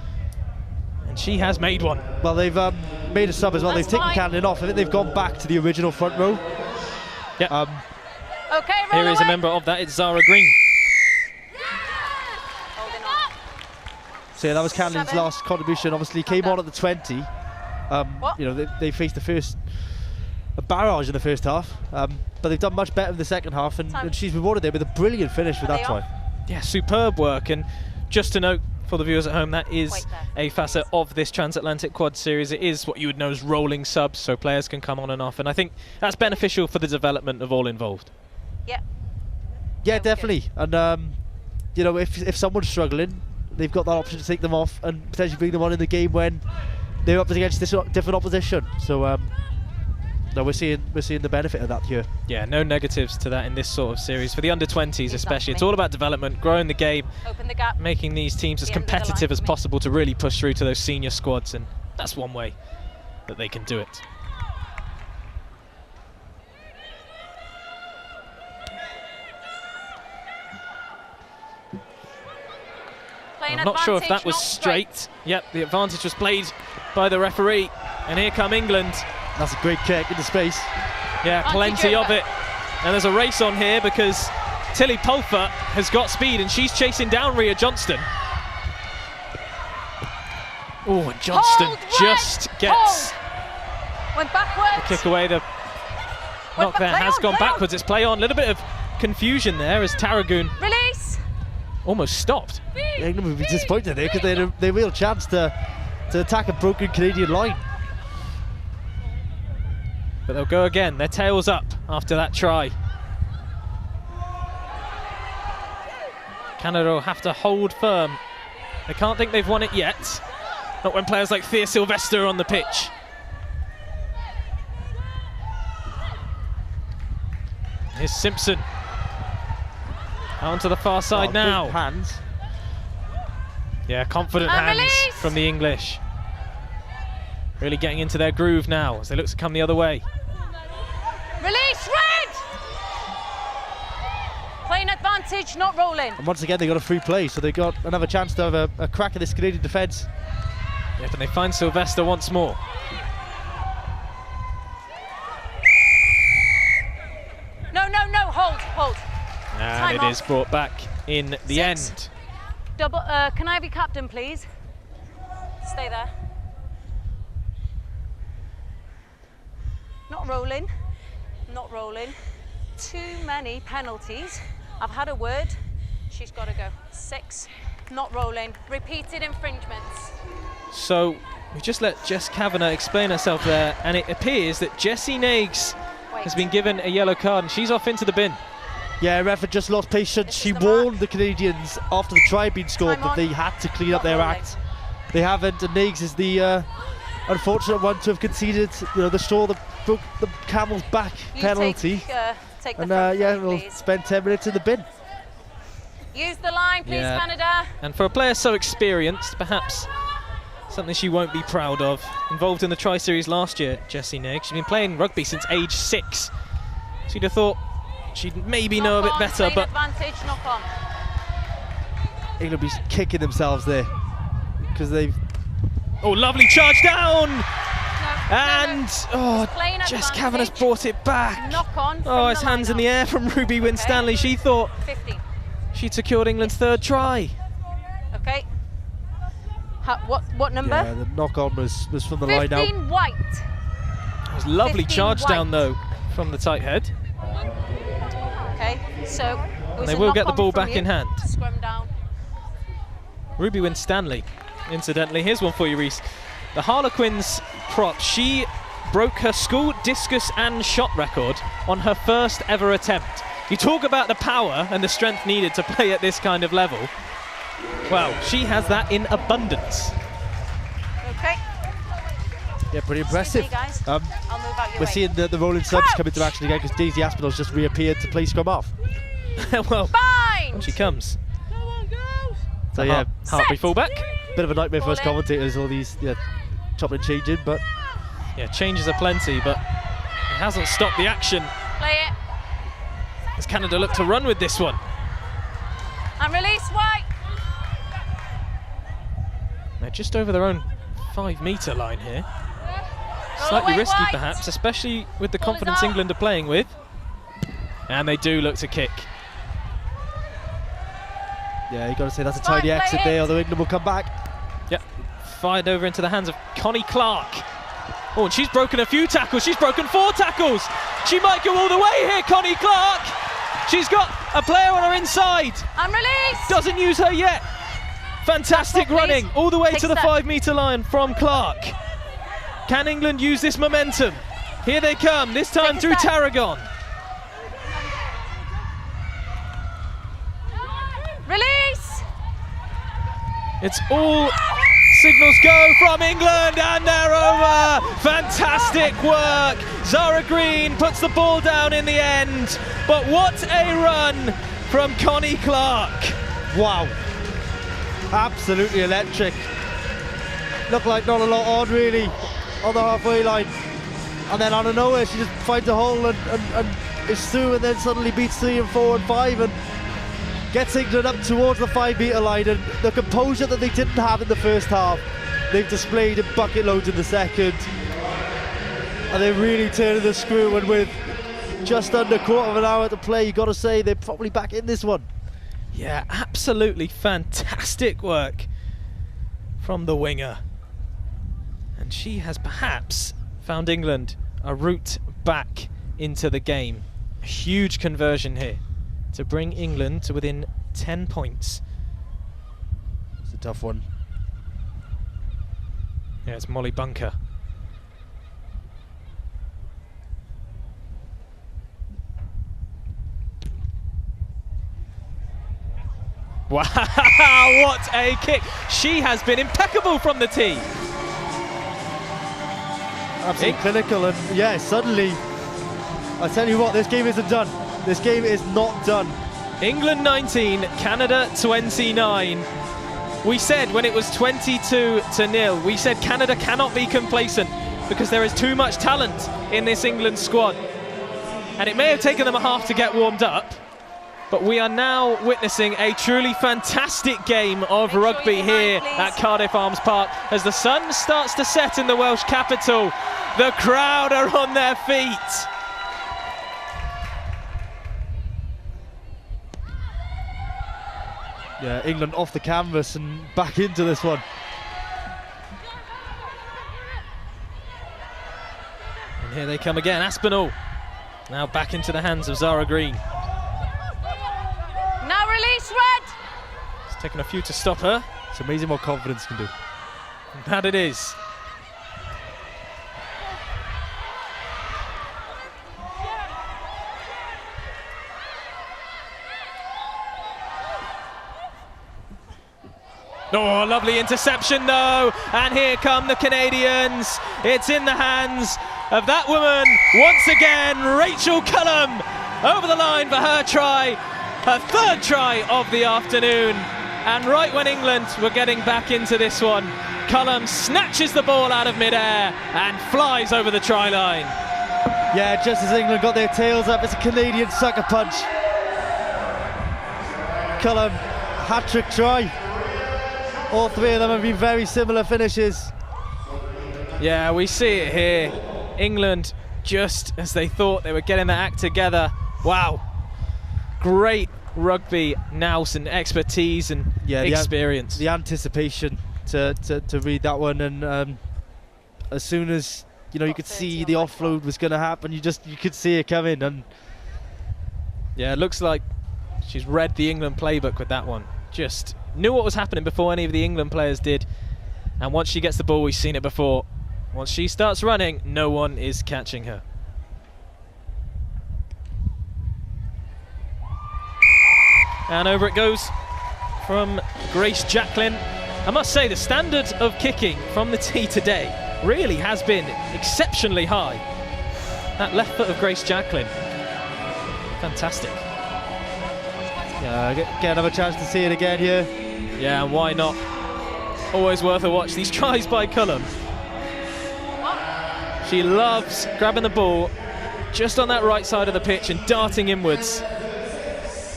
and she has made one. Well, they've made a sub as well. That's They've taken fine. Candlin off. I think they've gone back to the original front row. Yep. Okay, roll Here is a away. member of that, it's Zara Green. Holding on. So yeah, that was Candlin's 7. last contribution. Obviously came on at the 20. What? You know, they faced a barrage in the first half, but they've done much better in the second half, and she's rewarded there with a brilliant finish with Are that they try. off? Yeah, superb work. And just to note for the viewers at home, that is Wait a facet of this transatlantic quad series. It is what you would know as rolling subs, so players can come on and off, and I think that's beneficial for the development of all involved. Yeah. Yeah, Good. definitely. And you know, if someone's struggling, they've got that option to take them off and potentially bring them on in the game when they're up against this different opposition. So no, we're seeing the benefit of that here. Yeah, no negatives to that in this sort of series. For the under-20s especially, it's Exactly. all about development, growing the game, Open the gap. making these teams as The end of the line competitive as for me. possible to really push through to those senior squads, and that's one way that they can do it. Playing I'm not sure if advantage, that was not straight. Yep, the advantage was played by the referee. And here come England. That's a great kick into space. Yeah, plenty of it. And there's a race on here because Tilly Pulfer has got speed and she's chasing down Rhea Johnston. Oh, and Johnston Hold, just Red, gets hold. Went backwards. the kick away. The knock back, there play has on, gone play on. backwards. It's play on. A little bit of confusion there as Tarragoon Release. almost stopped. England would be disappointed there because they had a real chance to attack a broken Canadian line. But they'll go again. Their tails up after that try. Canada will have to hold firm. They can't think they've won it yet. Not when players like Thea Sylvester are on the pitch. Here's Simpson. Out to the far side now. Big hands. Yeah, confident And hands release. from the English. Really getting into their groove now as they look to come the other way. Release red. Playing advantage, not rolling. And once again, they got a free play, so they got another chance to have a crack at this Canadian defence. Yeah, but they find Sylvester once more. No, hold. And it is brought back in the 6. end. Double. Can I have your captain, please? Stay there. Not rolling. Too many penalties. I've had a word. She's got to go. 6. Not rolling. Repeated infringements. So we just let Jess Kavanagh explain herself there, and it appears that Jessie Nags has been given a yellow card, and she's off into the bin. Yeah, ref had just lost patience. She warned the Canadians after the try had been scored that they had to clean up their act. They haven't, and Nags is the unfortunate one to have conceded, the straw that broke the camel's back penalty. Take the And front yeah, line, we'll please. spend 10 minutes in the bin. Use the line, please, Yeah. Canada. And for a player so experienced, perhaps something she won't be proud of. Involved in the Tri-Series last year, Jessie Nags. She's been playing rugby since age 6. So you'd have thought she'd maybe know a bit better, but Advantage, knock on. England will be kicking themselves there because they've. oh, lovely charge down! No, And Playing Jess advantage. Kavanagh's brought it back. Knock on. Oh, his hands in the air from Ruby Winstanley. She thought 15. she'd secured England's 3rd try. Okay. What number? Yeah, the knock on was from the line out. 15 white. It was a lovely 15 charge down white. though from the tight head. Okay, so it was They a will get the knock-on ball from back you. in hand. Scrum down. Ruby Winstanley, incidentally. Here's one for you, Reese. The Harlequins prop, she broke her school discus and shot record on her first ever attempt. You talk about the power and the strength needed to play at this kind of level. Well, she has that in abundance. Okay. Yeah, pretty Excuse impressive. me, guys. I'll move out your We're way. seeing the rolling subs Crouch. come into action again because Daisy Aspinall's just reappeared to play scrum off. Well, Bind. on she comes. So yeah, Hartbury fullback. bit of a nightmare for us Ball in. commentators, all these chopping and changing, but Yeah, changes are plenty, but it hasn't stopped the action Play it. as Canada look to run with this one. And release white. They're just over their own 5-metre line here. Go Slightly away, risky white. perhaps, especially with the Ball is confidence out. England are playing with. And they do look to kick. yeah, you got to say that's a Fine, tidy play exit it. there, although England will come back. Yep, fired over into the hands of Connie Clark. Oh, and she's broken a few tackles. She's broken 4 tackles. She might go all the way here, Connie Clark. She's got a player on her inside. And release. Doesn't use her yet. Fantastic That's all, please. running all the way Take to the step. 5-metre line from Clark. Can England use this momentum? Here they come, this time Take a through step. Tarragon. Release. It's all signals go from England, and they're over. Fantastic work. Zara Green puts the ball down in the end. But what a run from Connie Clark. Wow, absolutely electric. Looked like not a lot on really on the halfway line, and then out of nowhere she just finds a hole and is through, and then suddenly beats 3 and 4 and 5 and gets England up towards the 5-metre line. And the composure that they didn't have in the first half, they've displayed in bucket loads in the second, and they're really turning the screw. And with just under a quarter of an hour to play, you got to say they're probably back in this one. Yeah, absolutely fantastic work from the winger. And she has perhaps found England a route back into the game. A huge conversion here to bring England to within 10 points. It's a tough one. Yeah, it's Molly Bunker. Wow, what a kick. She has been impeccable from the tee. Absolutely clinical, and yeah, suddenly, I tell you what, this game isn't done. This game is not done. England 19, Canada 29. We said when it was 22-0, we said Canada cannot be complacent because there is too much talent in this England squad. And it may have taken them a half to get warmed up, But we are now witnessing a truly fantastic game of rugby here at Cardiff Arms Park as the sun starts to set in the Welsh capital. The crowd are on their feet. Yeah, England off the canvas and back into this one. And here they come again, Aspinall. Now back into the hands of Zara Green. Now release, Red. It's taken a few to stop her. It's amazing what confidence can do. That it is. Oh, lovely interception though, and here come the Canadians. It's in the hands of that woman once again, Rachel Cullum, over the line for her try, her third try of the afternoon. And right when England were getting back into this one, Cullum snatches the ball out of midair and flies over the try line. Yeah, just as England got their tails up, it's a Canadian sucker punch. Cullum, hat-trick try. All three of them have been very similar finishes. Yeah, we see it here. England, just as they thought they were getting their act together. Wow. Great rugby nous and expertise and experience. The anticipation to read that one, and as soon as you could see the offload was going to happen, you could see it coming. And yeah, it looks like she's read the England playbook with that one. Just knew what was happening before any of the England players did. And once she gets the ball, we've seen it before. Once she starts running, no one is catching her. And over it goes from Grace Jacklin. I must say, the standard of kicking from the tee today really has been exceptionally high. That left foot of Grace Jacklin, fantastic. Yeah, get another chance to see it again here. Yeah, and why not? Always worth a watch. These tries by Cullum. She loves grabbing the ball just on that right side of the pitch and darting inwards,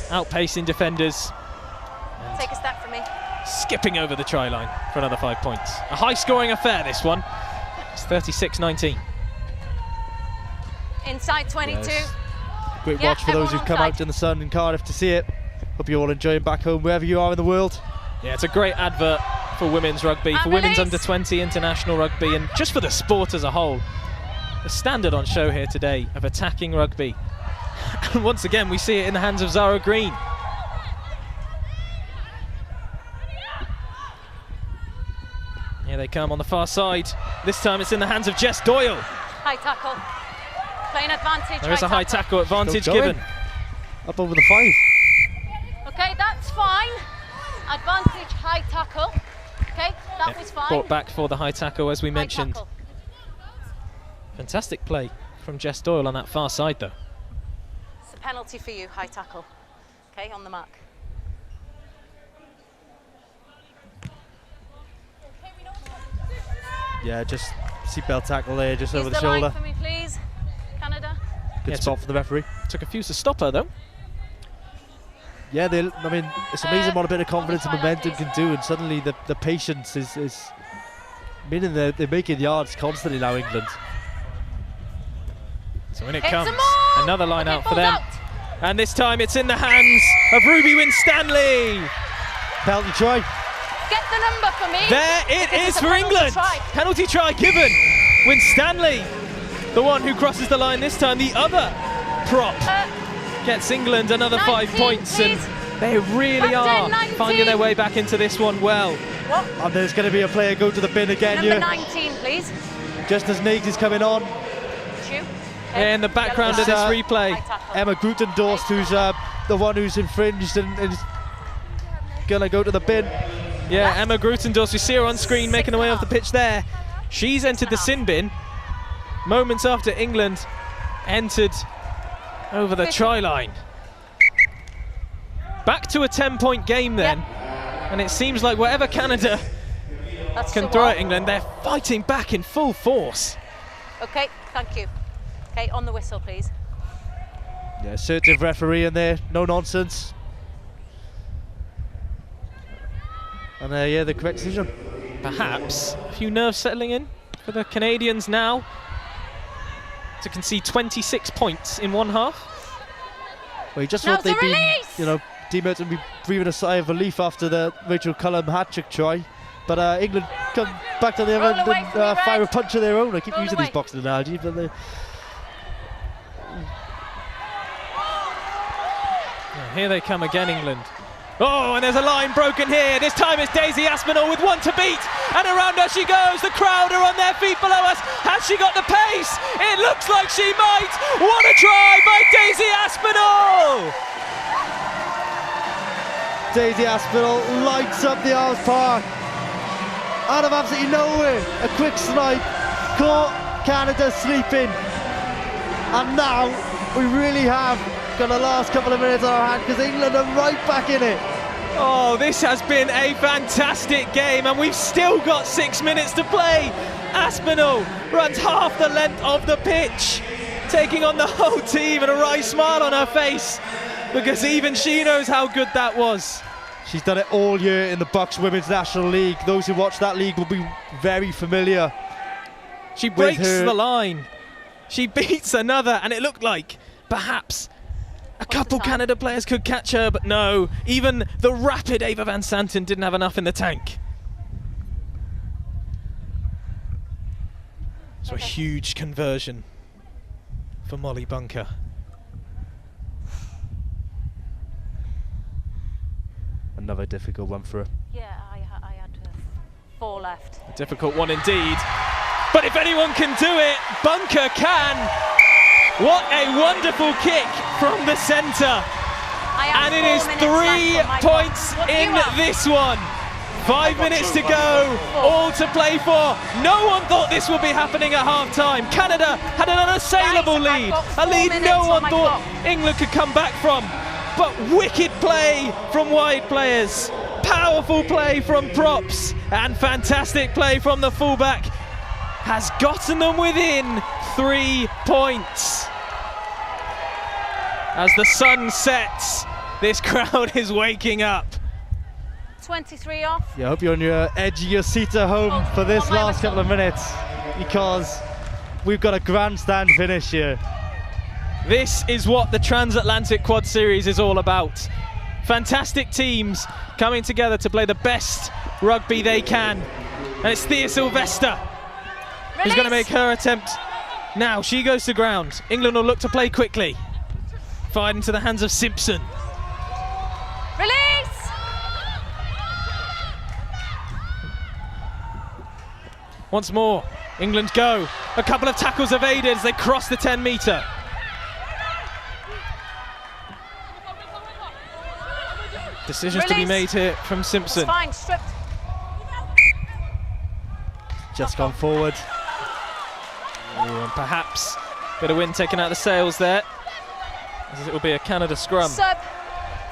outpacing defenders. Take a step for me. Skipping over the try line for another 5 points. A high-scoring affair, this one. It's 36-19. Inside 22. Yes. Great watch for those who've come out in the sun in Cardiff to see it. Hope you're all enjoying back home, wherever you are in the world. Yeah, it's a great advert for women's rugby, for women's under-20 international rugby, and just for the sport as a whole. The standard on show here today of attacking rugby. And once again, we see it in the hands of Zara Green. Here they come on the far side. This time it's in the hands of Jess Doyle. High tackle. Playing advantage. There is a high tackle advantage given. Up over the 5. Okay, that's fine. Advantage, high tackle. Okay, that was fine. Brought back for the high tackle, as we High mentioned. tackle. Fantastic play from Jess Doyle on that far side, though. It's a penalty for you, high tackle. Okay, on the mark. Yeah, just seatbelt tackle there, just Use over the shoulder. Line for me, please, Canada. Good spot for the referee. Took a few to stop her, though. Yeah, I mean, it's amazing what a bit of confidence and momentum can do, and suddenly the patience is meaning they're making yards constantly now, England. So in it comes, another line out for them. And this time it's in the hands of Ruby Winstanley. Penalty try. Get the number for me. There it is for England. Penalty try given. Winstanley, the one who crosses the line this time. The other prop gets England another 5 points, please. and they really are finding their way back into this one well. What? And there's going to be a player go to the bin again Number here. 19, please. Just as Nags is coming on. Okay. In the background of this replay, Emma Grutendorst, who's the one who's infringed and is going to go to the bin. Yeah, Emma Grutendorst, we see her on screen making her way off the pitch there. She's entered the sin bin moments after England entered over the try line. Back to a 10-point game then, and it seems like whatever Canada can throw at England, they're fighting back in full force. Okay, thank you. Okay, on the whistle, please. Yeah, assertive referee in there, no nonsense. And yeah, the correct decision. Perhaps a few nerves settling in for the Canadians now to concede 26 points in one half. Well, you just Now's thought they'd the be, release! you know, teammates would be breathing a sigh of relief after the Rachel Cullum hat-trick try. But England come back to the other end and fire a punch of their own. I keep using these boxing analogies, but they... Here they come again, England. Oh, and there's a line broken here. This time it's Daisy Aspinall with one to beat. And around her she goes. The crowd are on their feet below us. Has she got the pace? It looks like she might. What a try by Daisy Aspinall! Daisy Aspinall lights up the Isles Park. Out of absolutely nowhere, a quick snipe. Caught Canada sleeping. And now we really have got the last couple of minutes on our hand because England are right back in it. Oh, this has been a fantastic game and we've still got 6 minutes to play. Aspinall runs half the length of the pitch, taking on the whole team and a wry smile on her face because even she knows how good that was. She's done it all year in the Bucks Women's National League. Those who watch that league will be very familiar. She breaks the line. She beats another and it looked like perhaps a couple Canada players could catch her, but no, even the rapid Ava Van Santen didn't have enough in the tank. So a huge conversion for Molly Bunker. Another difficult one for her. Yeah, I had 4 left. A difficult one indeed. But if anyone can do it, Bunker can. What a wonderful kick from the centre. And it is 3 points in this one. 5 minutes to go, all to play for. No one thought this would be happening at half-time. Canada had an unassailable lead, a lead no one thought England could come back from. But wicked play from wide players, powerful play from props, and fantastic play from the fullback has gotten them within 3 points. As the sun sets, this crowd is waking up. 23 off. Yeah, I hope you're on your edge of your seat at home for this last couple of minutes because we've got a grandstand finish here. This is what the Transatlantic Quad Series is all about. Fantastic teams coming together to play the best rugby they can. And it's Thea Sylvester who's going to make her attempt. Now she goes to ground. England will look to play quickly. Fired into the hands of Simpson. Release! Once more, England go. A couple of tackles evaded as they cross the 10-metre. Decisions to be made here from Simpson. It's fine, stripped. Just gone forward. And perhaps a bit of wind taken out of the sails there, as it will be a Canada scrum. Sub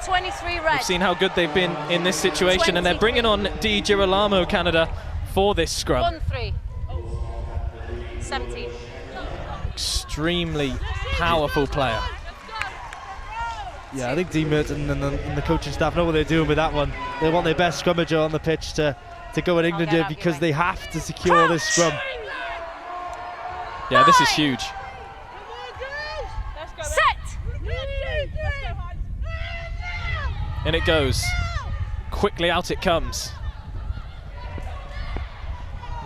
23 red. We've seen how good they've been in this situation, and they're bringing on Di Girolamo, Canada, for this scrum. 1-3. 17. Extremely powerful player. Yeah, I think Dean Merton and the coaching staff know what they're doing with that one. They want their best scrummager on the pitch to go in England here because they have to secure this scrum. Yeah, this is huge. Set! And it goes. Quickly out it comes.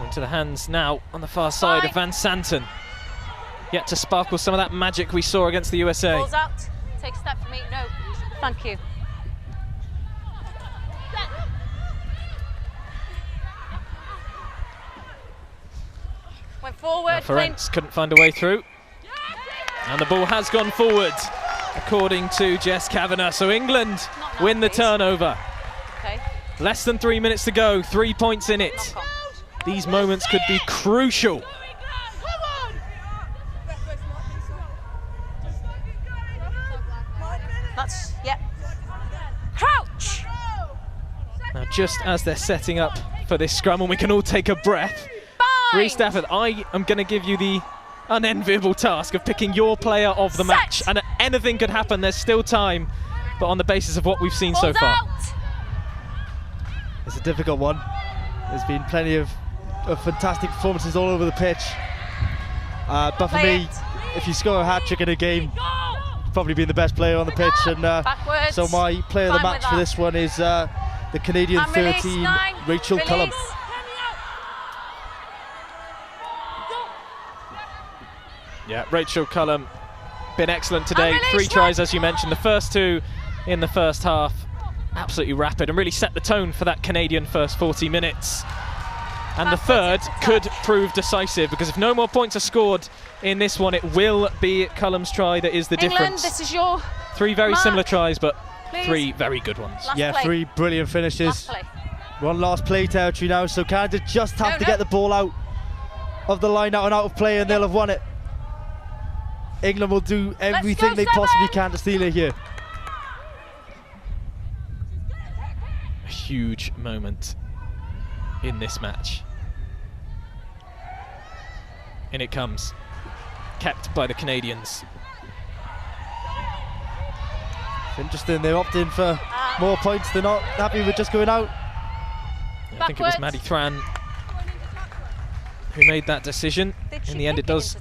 Into the hands now on the far side of Van Santen. Yet to sparkle some of that magic we saw against the USA. Balls out. Take a step for me. No. Thank you. Went forward. Ferencz couldn't find a way through. And the ball has gone forward, according to Jess Kavanagh. So England win the turnover. Okay. Less than 3 minutes to go, 3 points in it. These moments could be crucial. That's, yeah. Crouch! Now, just as they're setting up for this scrum, and we can all take a breath, Rhys Stafford, I am going to give you the unenviable task of picking your player of the match, and anything could happen. There's still time, but on the basis of what we've seen so far. It's a difficult one. There's been plenty of fantastic performances all over the pitch. But for me, if you score a hat-trick in a game, you've probably been the best player on the pitch. And so my player of the match for this one is the Canadian 13, Rachel Cullum. Yeah, Rachel Cullum, been excellent today. 3 tries, as you mentioned. The first 2 in the first half, absolutely rapid, and really set the tone for that Canadian first 40 minutes. And the third could prove decisive, because if no more points are scored in this one, it will be Cullum's try that is the difference. This is your 3 very similar tries, but 3 very good ones. Yeah, 3 brilliant finishes. We're on last play territory now, so Canada just have to get the ball out of the line out and out of play, and they'll have won it. England will do everything they possibly can to steal it here. A huge moment in this match. In it comes, kept by the Canadians. It's interesting, they're opting for more points. They're not happy with just going out. I think it was Maddie Thran who made that decision. In the end, it does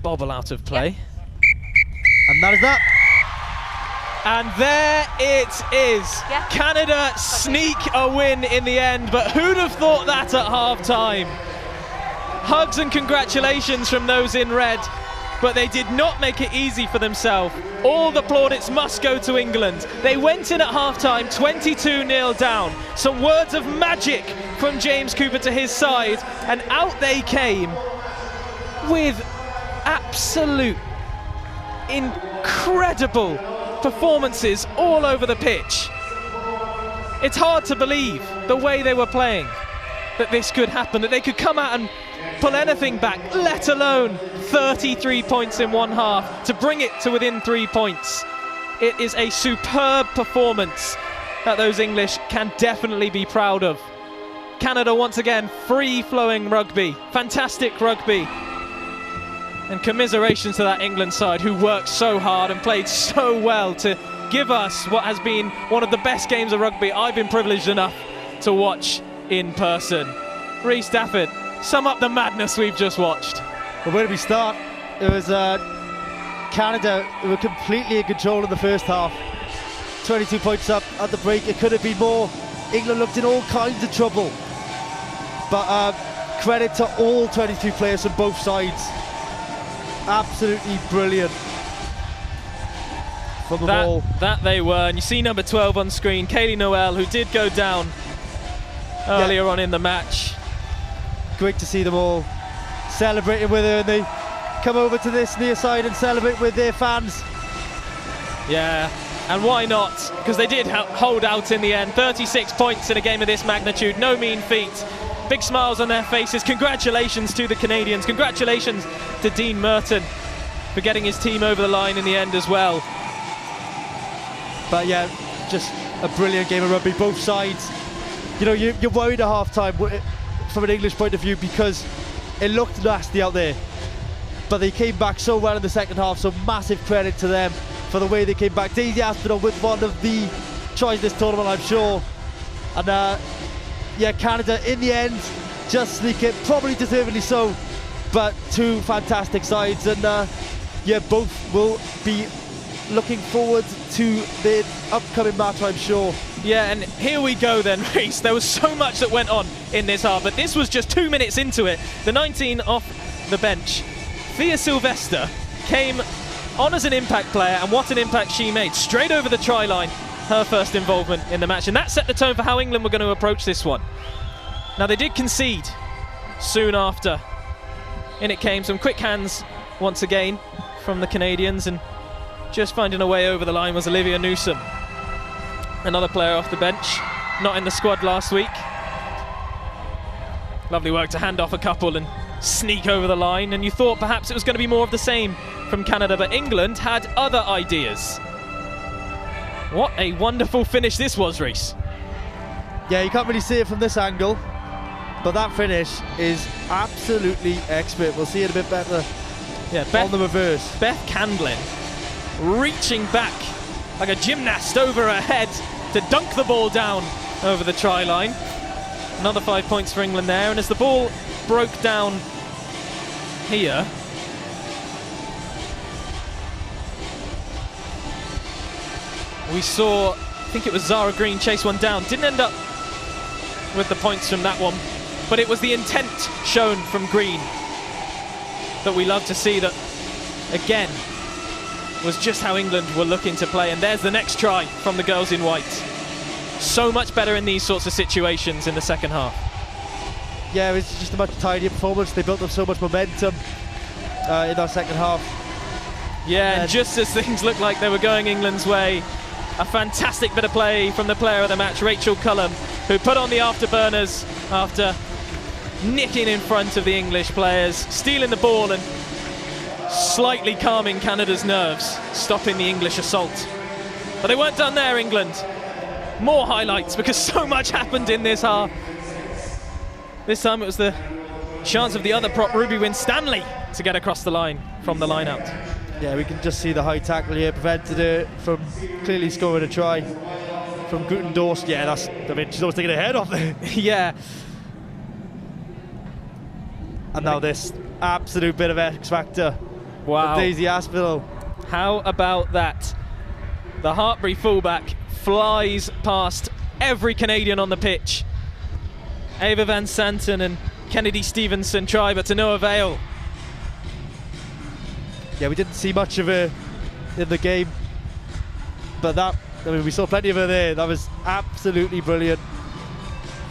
bobble out of play. And that is that. And there it is. Canada sneak a win in the end, but who'd have thought that at half-time? Hugs and congratulations from those in red, but they did not make it easy for themselves. All the plaudits must go to England. They went in at half-time 22-0 down. Some words of magic from James Cooper to his side, and out they came with absolute incredible performances all over the pitch. It's hard to believe the way they were playing that this could happen, that they could come out and pull anything back, let alone 33 points in one half to bring it to within 3 points. It is a superb performance that those English can definitely be proud of. Canada once again, free-flowing rugby, fantastic rugby. And commiserations to that England side who worked so hard and played so well to give us what has been one of the best games of rugby I've been privileged enough to watch in person. Rhys Stafford, sum up the madness we've just watched. Well, where did we start? It was Canada who were completely in control in the first half. 22 points up at the break. It could have been more. England looked in all kinds of trouble. But credit to all 22 players on both sides. Absolutely brilliant from the ball. That they were, and you see number 12 on screen, Kaylee Noel, who did go down earlier on in the match. Great to see them all celebrating with her, and they come over to this near side and celebrate with their fans. Yeah, and why not? Because they did hold out in the end. 36 points in a game of this magnitude, no mean feat. Big smiles on their faces. Congratulations to the Canadians. Congratulations to Dean Merton for getting his team over the line in the end as well. But yeah, just a brilliant game of rugby, both sides. You know, you're worried at half-time from an English point of view because it looked nasty out there. But they came back so well in the second half, so massive credit to them for the way they came back. Daisy Aspinall with one of the tries this tournament, I'm sure. And yeah, Canada in the end just sneak it, probably deservedly so, but 2 fantastic sides, and yeah, both will be looking forward to the upcoming match, I'm sure. Yeah, and here we go then, Rhys. There was so much that went on in this half, but this was just 2 minutes into it. The 19 off the bench, Thea Sylvester, came on as an impact player, and what an impact she made. Straight over the try line, her first involvement in the match, and that set the tone for how England were going to approach this one. Now, they did concede soon after. In it came some quick hands once again from the Canadians, and just finding a way over the line was Olivia Newsome. Another player off the bench, not in the squad last week. Lovely work to hand off a couple and sneak over the line, and you thought perhaps it was going to be more of the same from Canada, but England had other ideas. What a wonderful finish this was, Rhys. Yeah, you can't really see it from this angle, But that finish is absolutely expert. We'll see it a bit better on the reverse. Beth Candlin reaching back like a gymnast over her head to dunk the ball down over the try line. Another 5 points for England there. And as the ball broke down here, we saw, I think it was Zara Green chase one down. Didn't end up with the points from that one, but it was the intent shown from Green that we love to see. That, again, was just how England were looking to play. And there's the next try from the girls in white. So much better in these sorts of situations in the second half. Yeah, it was just a much tidier performance. They built up so much momentum in that second half. Yeah, and just as things looked like they were going England's way, a fantastic bit of play from the player of the match, Rachel Cullum, who put on the afterburners after nicking in front of the English players, stealing the ball and slightly calming Canada's nerves, stopping the English assault. But they weren't done there, England. More highlights, because so much happened in this half. This time it was the chance of the other prop, Ruby Winstanley, to get across the line from the line out. Yeah, we can just see the high tackle here prevented her from clearly scoring a try from Guten Dorst. Yeah, that's, I mean, she's almost taking her head off there. Yeah. And now this absolute bit of X factor. Wow. Daisy Aspinall. How about that? The Hartbury fullback flies past every Canadian on the pitch. Ava Van Santen and Kennedy Stevenson try, but to no avail. Yeah, we didn't see much of her in the game, but that, I mean, we saw plenty of her there. That was absolutely brilliant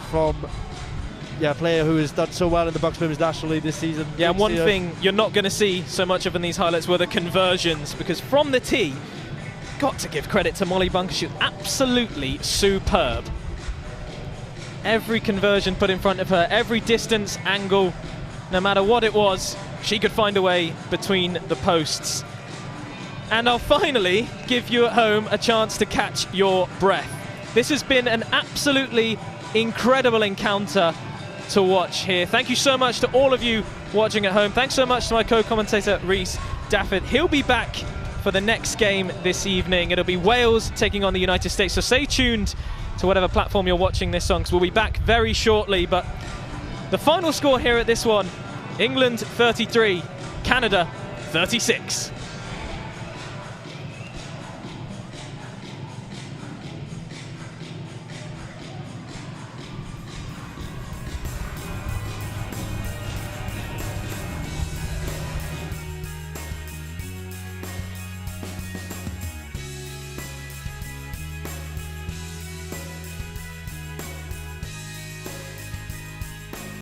from a player who has done so well in the Bucks Women's National League this season. Yeah, and one thing you're not going to see so much of in these highlights were the conversions, because from the tee, got to give credit to Molly Bunker. She was absolutely superb. Every conversion put in front of her, every distance, angle, no matter what it was, she could find a way between the posts. And I'll finally give you at home a chance to catch your breath. This has been an absolutely incredible encounter to watch here. Thank you so much to all of you watching at home. Thanks so much to my co-commentator Rhys Dafford. He'll be back for the next game this evening. It'll be Wales taking on the United States, so stay tuned to whatever platform you're watching this on, because we'll be back very shortly. But the final score here at this one, England 33, Canada 36.